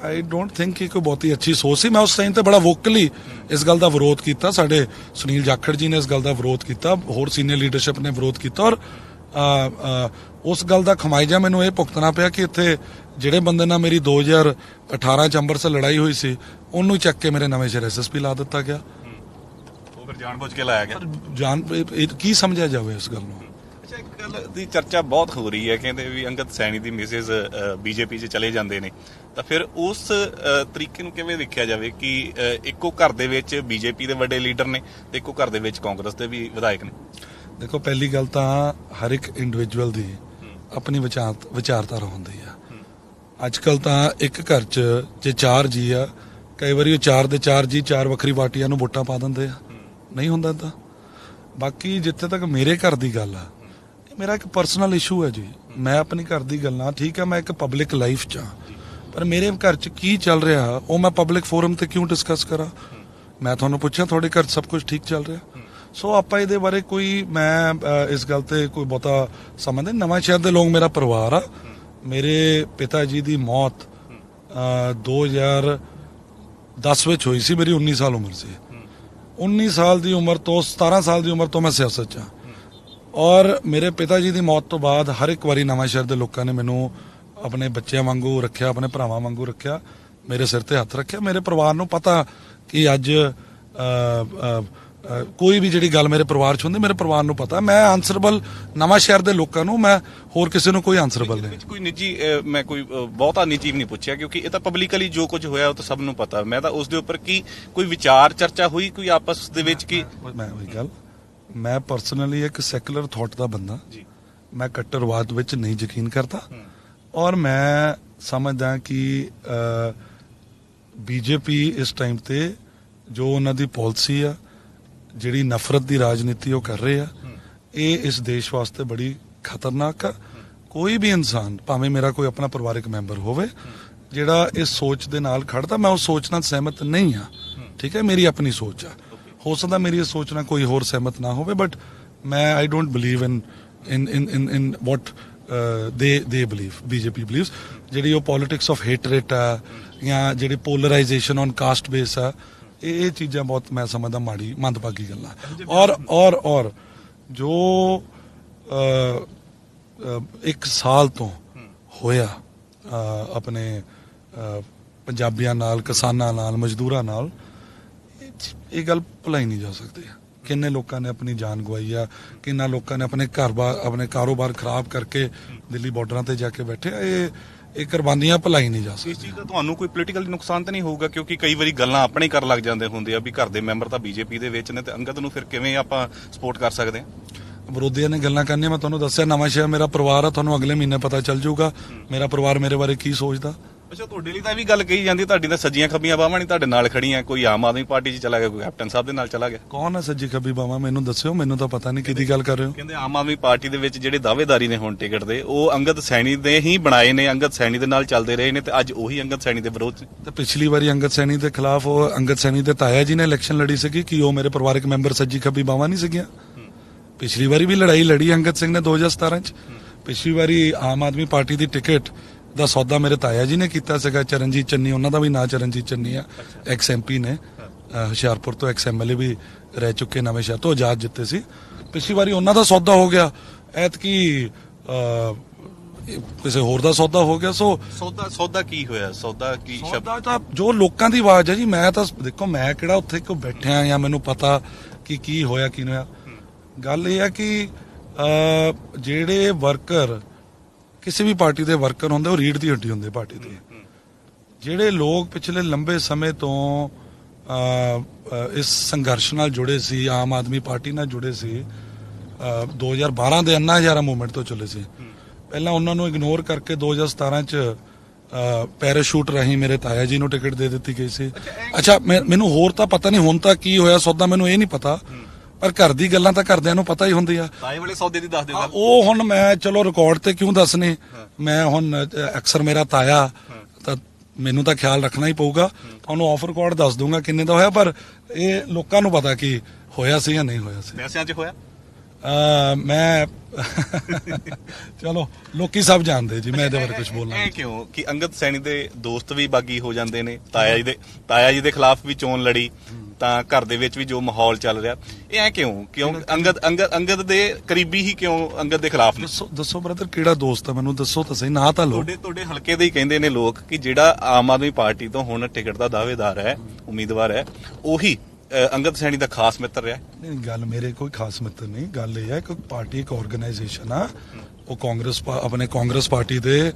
ਆਈ ਡੋਂਟ ਥਿੰਕ ਕਿ ਕੋਈ ਬਹੁਤੀ ਅੱਛੀ ਸੋਚ ਸੀ। ਮੈਂ ਉਸ ਟਾਈਮ ਤੇ ਬੜਾ ਵੋਕਲੀ ਇਸ ਗੱਲ ਦਾ ਵਿਰੋਧ ਕੀਤਾ, ਸਾਡੇ ਸੁਨੀਲ ਜਾਖੜ ਜੀ ਨੇ ਇਸ ਗੱਲ ਦਾ ਵਿਰੋਧ ਕੀਤਾ, ਹੋਰ ਸੀਨੀਅਰ ਲੀਡਰਸ਼ਿਪ ਨੇ ਵਿਰੋਧ ਕੀਤਾ, ਔਰ ਉਸ ਗੱਲ ਦਾ ਖਮਾਇਜਾ ਮੈਨੂੰ ਇਹ ਭੁਗਤਣਾ ਪਿਆ ਕਿ ਇੱਥੇ ਜਿਹੜੇ ਬੰਦੇ ਨਾਲ ਮੇਰੀ 2018 ਚ ਅੰਮ੍ਰਿਤਸਰ ਲੜਾਈ ਹੋਈ ਸੀ, ਉਹਨੂੰ ਚੱਕ ਕੇ ਮੇਰੇ ਨਵੇਂ ਸ਼ਹਿਰ SSP ਲਾ ਦਿੱਤਾ ਗਿਆ। ਉਹ ਫਿਰ ਜਾਣਬੁੱਝ ਕੇ ਲਾਇਆ ਗਿਆ। ਇਹ ਕੀ ਸਮਝਿਆ ਜਾਵੇ ਇਸ ਗੱਲ ਨੂੰ? ਅੱਛਾ, ਇੱਕ ਗੱਲ ਦੀ ਚਰਚਾ ਬਹੁਤ ਹੋ ਰਹੀ ਹੈ, ਕਹਿੰਦੇ ਵੀ ਅੰਗਦ ਸੈਣੀ ਦੀ ਮਿਸਿਸ BJP 'ਚ ਚਲੇ ਜਾਂਦੇ ਨੇ, ਤਾਂ ਫਿਰ ਉਸ ਤਰੀਕੇ ਨੂੰ ਕਿਵੇਂ ਦੇਖਿਆ ਜਾਵੇ ਕਿ ਇੱਕੋ ਘਰ ਦੇ ਵਿੱਚ BJP ਦੇ ਵੱਡੇ ਲੀਡਰ ਨੇ ਤੇ ਇੱਕੋ ਘਰ ਦੇ ਵਿੱਚ ਕਾਂਗਰਸ ਦੇ ਵੀ ਵਿਧਾਇਕ ਨੇ? ਦੇਖੋ, ਪਹਿਲੀ ਗੱਲ ਤਾਂ ਹਰ ਇੱਕ ਇੰਡੀਵਿਜੂਅਲ ਦੀ ਆਪਣੀ ਵਿਚਾਰਧਾਰਾ ਹੁੰਦੀ ਆ। ਅੱਜ ਕੱਲ ਤਾਂ ਇੱਕ ਘਰ 'ਚ ਜੇ 4 ਜੀ ਆ, ਕਈ ਵਾਰੀ ਉਹ 4 ਦੇ 4 ਜੀ 4 ਵੱਖਰੀ ਪਾਰਟੀਆਂ ਨੂੰ ਵੋਟਾਂ ਪਾ ਦਿੰਦੇ ਆ, ਨਹੀਂ ਹੁੰਦਾ ਏਦਾਂ। ਬਾਕੀ ਜਿੱਥੇ ਤੱਕ ਮੇਰੇ ਘਰ ਦੀ ਗੱਲ ਆ, ਇਹ ਮੇਰਾ ਇੱਕ ਪਰਸਨਲ ਇਸ਼ੂ ਹੈ ਜੀ। ਮੈਂ ਆਪਣੀ ਘਰ ਦੀ ਗੱਲਾਂ, ਠੀਕ ਆ, ਮੈਂ ਇੱਕ ਪਬਲਿਕ ਲਾਈਫ 'ਚ ਆ, ਪਰ ਮੇਰੇ ਘਰ 'ਚ ਕੀ ਚੱਲ ਰਿਹਾ ਉਹ ਮੈਂ ਪਬਲਿਕ ਫੋਰਮ ਤੇ ਕਿਉਂ ਡਿਸਕਸ ਕਰਾਂ? ਮੈਂ ਤੁਹਾਨੂੰ ਪੁੱਛਿਆ ਤੁਹਾਡੇ ਘਰ ਸਭ ਕੁਝ ਠੀਕ ਚੱਲ ਰਿਹਾ, ਸੋ ਆਪਾਂ ਇਹਦੇ ਬਾਰੇ ਮੈਂ ਇਸ ਗੱਲ ਤੇ ਕੋਈ ਬਹੁਤਾ ਸਮਝਦੇ। ਨਵਾਂ ਸ਼ਹਿਰ ਦੇ ਲੋਕ ਮੇਰਾ ਪਰਿਵਾਰ ਆ। ਮੇਰੇ ਪਿਤਾ ਜੀ ਦੀ ਮੌਤ 2010 ਵਿੱਚ ਹੋਈ ਸੀ, ਮੇਰੀ 19 ਸਾਲ ਉਮਰ ਸੀ। 19 ਸਾਲ ਦੀ ਉਮਰ ਤੋਂ 17 ਸਾਲ ਦੀ ਉਮਰ ਤੋਂ ਮੈਂ ਸਿਆਸਤ 'ਚ ਆ, ਔਰ ਮੇਰੇ ਪਿਤਾ ਜੀ ਦੀ ਮੌਤ ਤੋਂ ਬਾਅਦ ਹਰ ਇੱਕ ਵਾਰੀ ਨਵਾਂ ਸ਼ਹਿਰ ਦੇ ਲੋਕਾਂ ਨੇ ਮੈਨੂੰ ਆਪਣੇ ਬੱਚਿਆਂ ਵਾਂਗੂ ਰੱਖਿਆ, ਆਪਣੇ ਭਰਾਵਾਂ ਵਾਂਗੂ ਰੱਖਿਆ, ਮੇਰੇ ਸਿਰ ਤੇ ਹੱਥ ਰੱਖਿਆ। ਮੇਰੇ ਪਰਿਵਾਰ ਨੂੰ ਪਤਾ ਕਿ ਅੱਜ ਕੋਈ ਵੀ ਜਿਹੜੀ ਗੱਲ ਮੇਰੇ ਪਰਿਵਾਰ 'ਚ ਹੁੰਦੀ, ਮੇਰੇ ਪਰਿਵਾਰ ਨੂੰ ਪਤਾ। ਮੈਂ ਆਨਸਰੇਬਲ ਨਵਾਂ ਸ਼ਹਿਰ ਦੇ ਲੋਕਾਂ ਨੂੰ, ਮੈਂ ਹੋਰ ਕਿਸੇ ਨੂੰ ਕੋਈ ਆਨਸਰੇਬਲ ਨਹੀਂ। ਕੋਈ ਨਿੱਜੀ ਮੈਂ ਕੋਈ ਬਹੁਤਾ ਨਿੱਜੀ ਵੀ ਨਹੀਂ ਪੁੱਛਿਆ, ਕਿਉਂਕਿ ਇਹ ਤਾਂ ਪਬਲਿਕਲੀ ਜੋ ਕੁਝ ਹੋਇਆ ਉਹ ਤਾਂ ਸਭ ਨੂੰ ਪਤਾ। ਮੈਂ ਤਾਂ ਉਸ ਦੇ ਉੱਪਰ ਕੀ ਕੋਈ ਵਿਚਾਰ ਚਰਚਾ ਹੋਈ ਕੋਈ ਆਪਸ ਦੇ ਵਿੱਚ? ਕੀ ਮੈਂ ਉਹੀ ਗੱਲ, ਮੈਂ ਪਰਸਨਲੀ ਇੱਕ ਸੈਕੂਲਰ ਥਾਟ ਦਾ ਬੰਦਾ ਜੀ, ਮੈਂ ਕੱਟੜਵਾਦ ਵਿੱਚ ਨਹੀਂ ਯਕੀਨ ਕਰਦਾ, ਔਰ ਮੈਂ ਸਮਝਦਾ ਕਿ BJP ਇਸ ਟਾਈਮ ਤੇ ਜੋ ਉਹਨਾਂ ਦੀ ਪਾਲਿਸੀ ਆ, ਜਿਹੜੀ ਨਫ਼ਰਤ ਦੀ ਰਾਜਨੀਤੀ ਉਹ ਕਰ ਰਹੇ ਆ, ਇਹ ਇਸ ਦੇਸ਼ ਵਾਸਤੇ ਬੜੀ ਖਤਰਨਾਕ ਆ। ਕੋਈ ਵੀ ਇਨਸਾਨ, ਭਾਵੇਂ ਮੇਰਾ ਕੋਈ ਆਪਣਾ ਪਰਿਵਾਰਕ ਮੈਂਬਰ ਹੋਵੇ, ਜਿਹੜਾ ਇਸ ਸੋਚ ਦੇ ਨਾਲ ਖੜਦਾ, ਮੈਂ ਉਸ ਸੋਚ ਨਾਲ ਸਹਿਮਤ ਨਹੀਂ ਆ, ਠੀਕ ਹੈ, ਮੇਰੀ ਆਪਣੀ ਸੋਚ ਆ। ਹੋ ਸਕਦਾ ਮੇਰੀ ਇਸ ਸੋਚ ਨਾਲ ਕੋਈ ਹੋਰ ਸਹਿਮਤ ਨਾ ਹੋਵੇ, ਬਟ ਮੈਂ ਆਈ ਡੋਂਟ ਬਿਲੀਵ ਇਨ ਵਾਟ ਦੇ ਬਿਲੀਵ, BJP ਬਿਲੀਵਸ, ਜਿਹੜੀ ਉਹ ਪੋਲਿਟਿਕਸ ਆਫ ਹੇਟਰੇਟ ਆ, ਜਾਂ ਜਿਹੜੀ ਪੋਲਰਾਈਜੇਸ਼ਨ ਔਨ ਕਾਸਟ ਬੇਸ ਆ, ਇਹ ਚੀਜ਼ਾਂ ਬਹੁਤ ਮੈਂ ਸਮਝਦਾ ਮਾੜੀ ਮੰਦਭਾਗੀ ਗੱਲਾਂ। ਔਰ ਜੋ 1 ਸਾਲ ਤੋਂ ਹੋਇਆ ਆਪਣੇ ਪੰਜਾਬੀਆਂ ਨਾਲ, ਕਿਸਾਨਾਂ ਨਾਲ, ਮਜ਼ਦੂਰਾਂ ਨਾਲ, ਇਹ ਗੱਲ ਭੁਲਾਈ ਨਹੀਂ ਜਾ ਸਕਦੀ। ਕਿੰਨੇ ਲੋਕਾਂ ਨੇ ਆਪਣੀ ਜਾਨ ਗਵਾਈ ਆ, ਕਿੰਨਾ ਲੋਕਾਂ ਨੇ ਆਪਣੇ ਘਰ-ਬਾਰ, ਆਪਣੇ ਕਾਰੋਬਾਰ ਖਰਾਬ ਕਰਕੇ ਦਿੱਲੀ ਬਾਰਡਰਾਂ ਤੇ ਜਾ ਕੇ ਬੈਠੇ ਆ। ਇਹ ਕੁਰਬਾਨੀਆਂ ਭੁਲਾਈ ਨਹੀਂ ਜਾ ਸਕਦੀ। ਇਸ ਚੀਜ਼ ਦਾ ਤੁਹਾਨੂੰ ਕੋਈ ਪੋਲੀਟੀਕਲ ਨੁਕਸਾਨ ਤਾਂ ਨਹੀਂ ਹੋਊਗਾ? ਕਿਉਂਕਿ ਕਈ ਵਾਰੀ ਗੱਲਾਂ ਆਪਣੇ ਕਰ ਲੱਗ ਜਾਂਦੇ ਹੁੰਦੇ ਆ ਵੀ ਘਰ ਦੇ ਮੈਂਬਰ ਤਾਂ BJP ਦੇ ਵਿੱਚ ਨੇ, ਤੇ ਅੰਗਦ ਨੂੰ ਫਿਰ ਕਿਵੇਂ ਆਪਾਂ ਸਪੋਰਟ ਕਰ ਸਕਦੇ ਹਾਂ? ਵਿਰੋਧੀਆਂ ਨੇ ਗੱਲਾਂ ਕਰਨੀਆਂ। ਮੈਂ ਤੁਹਾਨੂੰ ਦੱਸਿਆ ਨਵਾਂ ਸ਼ਹਿਰ ਮੇਰਾ ਪਰਿਵਾਰ ਆ, ਤੁਹਾਨੂੰ ਅਗਲੇ ਮਹੀਨੇ ਪਤਾ ਚੱਲ ਜਾਊਗਾ ਮੇਰਾ ਪਰਿਵਾਰ ਮੇਰੇ ਬਾਰੇ ਕੀ ਸੋਚਦਾ। ਅੱਛਾ, ਤੁਹਾਡੇ ਲਈ ਤਾਂ ਵੀ ਗੱਲ ਕਹੀ ਜਾਂਦੀ, ਤੁਹਾਡੀ ਤਾਂ ਸੱਜੀਆਂ ਖੱਬੀਆਂ ਬਾਹਾਂ ਨਹੀਂ ਤੁਹਾਡੇ ਨਾਲ ਖੜੀਆਂ, ਕੋਈ ਆਮ ਆਦਮੀ ਪਾਰਟੀ 'ਚ ਚਲਾ ਗਿਆ, ਕੋਈ ਕੈਪਟਨ ਸਾਹਿਬ ਦੇ ਨਾਲ ਚਲਾ ਗਿਆ। ਕੌਣ ਹੈ ਸੱਜੀ ਖੱਬੀ ਬਾਹਾਂ? ਮੈਨੂੰ ਦੱਸਿਓ, ਮੈਨੂੰ ਤਾਂ ਪਤਾ ਨਹੀਂ ਕਿਹਦੀ ਗੱਲ ਕਰ ਰਹੇ ਹੋ। ਕਹਿੰਦੇ ਆਮ ਆਦਮੀ ਪਾਰਟੀ ਦੇ ਵਿੱਚ ਜਿਹੜੇ ਦਾਅਵੇਦਾਰੀ ਨੇ ਹੁਣ ਟਿਕਟ ਦੇ, ਉਹ ਅੰਗਦ ਸੈਣੀ ਦੇ ਹੀ ਬਣਾਏ ਨੇ, ਅੰਗਦ ਸੈਣੀ ਦੇ ਨਾਲ ਚੱਲਦੇ ਰਹੇ ਨੇ, ਤੇ ਅੱਜ ਉਹੀ ਅੰਗਦ ਸੈਣੀ ਦੇ ਵਿਰੋਧ 'ਚ। ਤੇ ਪਿਛਲੀ ਵਾਰੀ ਅੰਗਦ ਸੈਣੀ ਦੇ ਖਿਲਾਫ ਉਹ ਅੰਗਦ ਸੈਣੀ ਦੇ ਤਾਇਆ ਜੀ ਨੇ ਇਲੈਕਸ਼ਨ ਲੜੀ ਸੀਗੀ, ਕਿ ਉਹ ਮੇਰੇ ਪਰਿਵਾਰਕ ਮੈਂਬਰ ਸੱਜੀ ਖੱਬੀ ਬਾਹਾਂ ਨਹੀਂ ਸੀਗੀਆਂ? ਪਿਛਲੀ ਵਾਰੀ ਵੀ ਲੜਾਈ ਲੜੀ ਅੰਗਦ ਸਿੰਘ ਨੇ 2017 ਚ। ਪਿਛਲੀ ਵਾਰੀ ਆਮ ਆਦਮੀ ਪਾਰਟੀ ਦੀ ਟਿਕਟ ਦਾ ਸੌਦਾ ਮੇਰੇ ਤਾਇਆ ਜੀ ਨੇ ਕੀਤਾ ਸੀਗਾ, ਚਰਨਜੀਤ ਚੰਨੀ, ਉਹਨਾਂ ਦਾ ਵੀ ਨਾਂ ਚਰਨਜੀਤ ਚੰਨੀ ਆ, ਐਕਸ MP ਨੇ, ਹੁਸ਼ਿਆਰਪੁਰ ਤੋਂ ਐਕਸ MLA ਵੀ ਰਹਿ ਚੁੱਕੇ, ਨਵੇਂ ਸ਼ਹਿਰ ਤੋਂ ਆਜ਼ਾਦ ਜਿੱਤੇ ਸੀ। ਪਿਛਲੀ ਵਾਰੀ ਉਹਨਾਂ ਦਾ ਸੌਦਾ ਹੋ ਗਿਆ, ਐਤਕੀ ਕਿਸੇ ਹੋਰ ਦਾ ਸੌਦਾ ਹੋ ਗਿਆ। ਸੋ ਸੌਦਾ ਕੀ ਹੋਇਆ? ਸੌਦਾ ਕੀ ਸ਼ਬਦ ਤਾਂ ਜੋ ਲੋਕਾਂ ਦੀ ਆਵਾਜ਼ ਹੈ ਜੀ। ਮੈਂ ਤਾਂ ਦੇਖੋ, ਮੈਂ ਕਿਹੜਾ ਉੱਥੇ ਕੋ ਬੈਠਿਆ ਜਾਂ ਮੈਨੂੰ ਪਤਾ ਕਿ ਕੀ ਹੋਇਆ ਕੀ ਨਹੀਂ ਹੋਇਆ। ਗੱਲ ਇਹ ਆ ਕਿ ਜਿਹੜੇ ਵਰਕਰ, ਕਿਸੇ ਵੀ ਪਾਰਟੀ ਦੇ ਵਰਕਰ ਹੁੰਦੇ, ਉਹ ਰੀੜ ਦੀ ਹੱਡੀ ਹੁੰਦੇ ਪਾਰਟੀ ਦੇ। ਜਿਹੜੇ ਲੋਕ ਪਿਛਲੇ ਲੰਬੇ ਸਮੇਂ ਤੋਂ ਇਸ ਸੰਘਰਸ਼ ਨਾਲ ਜੁੜੇ ਸੀ, ਆਮ ਆਦਮੀ ਪਾਰਟੀ ਨਾਲ ਜੁੜੇ ਸੀ, 2012 ਦੇ ਅੰਨਾ ਹਜ਼ਾਰਾ ਮੂਵਮੈਂਟ ਤੋਂ ਚੱਲੇ ਸੀ, ਪਹਿਲਾਂ ਉਹਨਾਂ ਨੂੰ ਇਗਨੋਰ ਕਰਕੇ 2017 ਚ ਪੈਰਾਸ਼ੂਟ ਰਾਹੀਂ ਮੇਰੇ ਤਾਇਆ ਜੀ ਨੂੰ ਟਿਕਟ ਦੇ ਦਿੱਤੀ ਗਈ ਸੀ। ਅੱਛਾ, ਮੈਨੂੰ ਹੋਰ ਤਾਂ ਪਤਾ ਨਹੀਂ ਹੁਣ ਤਾਂ ਕੀ ਹੋਇਆ ਸੌਦਾ, ਮੈਨੂੰ ਇਹ ਨਹੀਂ ਪਤਾ, ਪਰ ਘਰ ਦੀ ਗੱਲਾਂ ਤਾਂ ਘਰਦਿਆਂ ਨੂੰ ਪਤਾ ਹੀ ਹੁੰਦੀ ਆ। ਤਾਏ ਵਾਲੇ ਸੌਦੇ ਦੀ ਦੱਸ ਦਿਓ। ਉਹ ਹੁਣ ਮੈਂ ਚਲੋ ਰਿਕਾਰਡ ਤੇ ਕਿਉਂ ਦੱਸਣੇ, ਮੈਂ ਹੁਣ ਅਕਸਰ ਮੇਰਾ ਤਾਇਆ, ਤਾਂ ਮੈਨੂੰ ਤਾਂ ਖਿਆਲ ਰੱਖਣਾ ਹੀ ਪਊਗਾ, ਉਹਨੂੰ ਆਫ ਰਿਕਾਰਡ ਦੱਸ ਦੂੰਗਾ ਕਿੰਨੇ ਦਾ ਹੋਇਆ, ਪਰ ਇਹ ਲੋਕਾਂ ਨੂੰ ਪਤਾ ਕਿ ਹੋਇਆ ਸੀ ਜਾਂ ਨਹੀਂ ਹੋਇਆ ਸੀ। ਪੈਸਿਆਂ 'ਚ ਹੋਇਆ? ਮੈਂ ਚਲੋ ਲੋਕੀ ਸਭ ਜਾਣਦੇ ਜੀ, ਮੈਂ ਇਹਦੇ ਬਾਰੇ ਕੁਝ ਬੋਲਣਾ ਐ ਕਿਉਂ ਕਿ ਅੰਗਦ ਸੈਣੀ ਦੇ ਦੋਸਤ ਵੀ ਬਾਗੀ ਹੋ ਜਾਂਦੇ ਨੇ, ਤਾਇਆ ਜੀ ਦੇ ਖਿਲਾਫ ਵੀ ਚੋਣ ਲੜੀ, ਤਾਂ ਘਰ ਦੇ ਵਿੱਚ ਵੀ ਜੋ ਮਾਹੌਲ ਚੱਲ ਰਿਹਾ, ਇਹ ਐ ਕਿਉਂ ਅੰਗਦ ਦੇ ਕਰੀਬੀ ਹੀ ਕਿਉਂ ਅੰਗਦ ਦੇ ਖਿਲਾਫ ਨੇ? ਦੱਸੋ ਬ੍ਰਦਰ, ਕਿਹੜਾ ਦੋਸਤ ਹੈ ਮੈਨੂੰ ਦੱਸੋ ਤਾਂ ਸਹੀ, ਨਾ ਤਾਂ ਲੋ। ਤੁਹਾਡੇ ਹਲਕੇ ਦੇ ਹੀ ਕਹਿੰਦੇ ਨੇ ਲੋਕ ਕਿ ਜਿਹੜਾ ਆਮ ਆਦਮੀ ਪਾਰਟੀ ਤੋਂ ਹੁਣ ਟਿਕਟ ਦਾ ਦਾਅਵੇਦਾਰ ਹੈ, ਉਮੀਦਵਾਰ ਹੈ, ਉਹੀ ਅੰਗਦ ਸੈਣੀ ਦਾ ਖਾਸ ਮਿੱਤਰ ਰਿਹਾ। ਨਹੀਂ, ਗੱਲ ਮੇਰੇ ਕੋਈ ਖਾਸ ਮਿੱਤਰ ਨਹੀਂ, ਗੱਲ ਇਹ ਹੈ ਕਿ ਪਾਰਟੀ ਇੱਕ ਆਰਗੇਨਾਈਜੇਸ਼ਨ ਆ, ਉਹ ਆਪਣੇ ਕਾਂਗਰਸ ਪਾਰਟੀ ਦੇ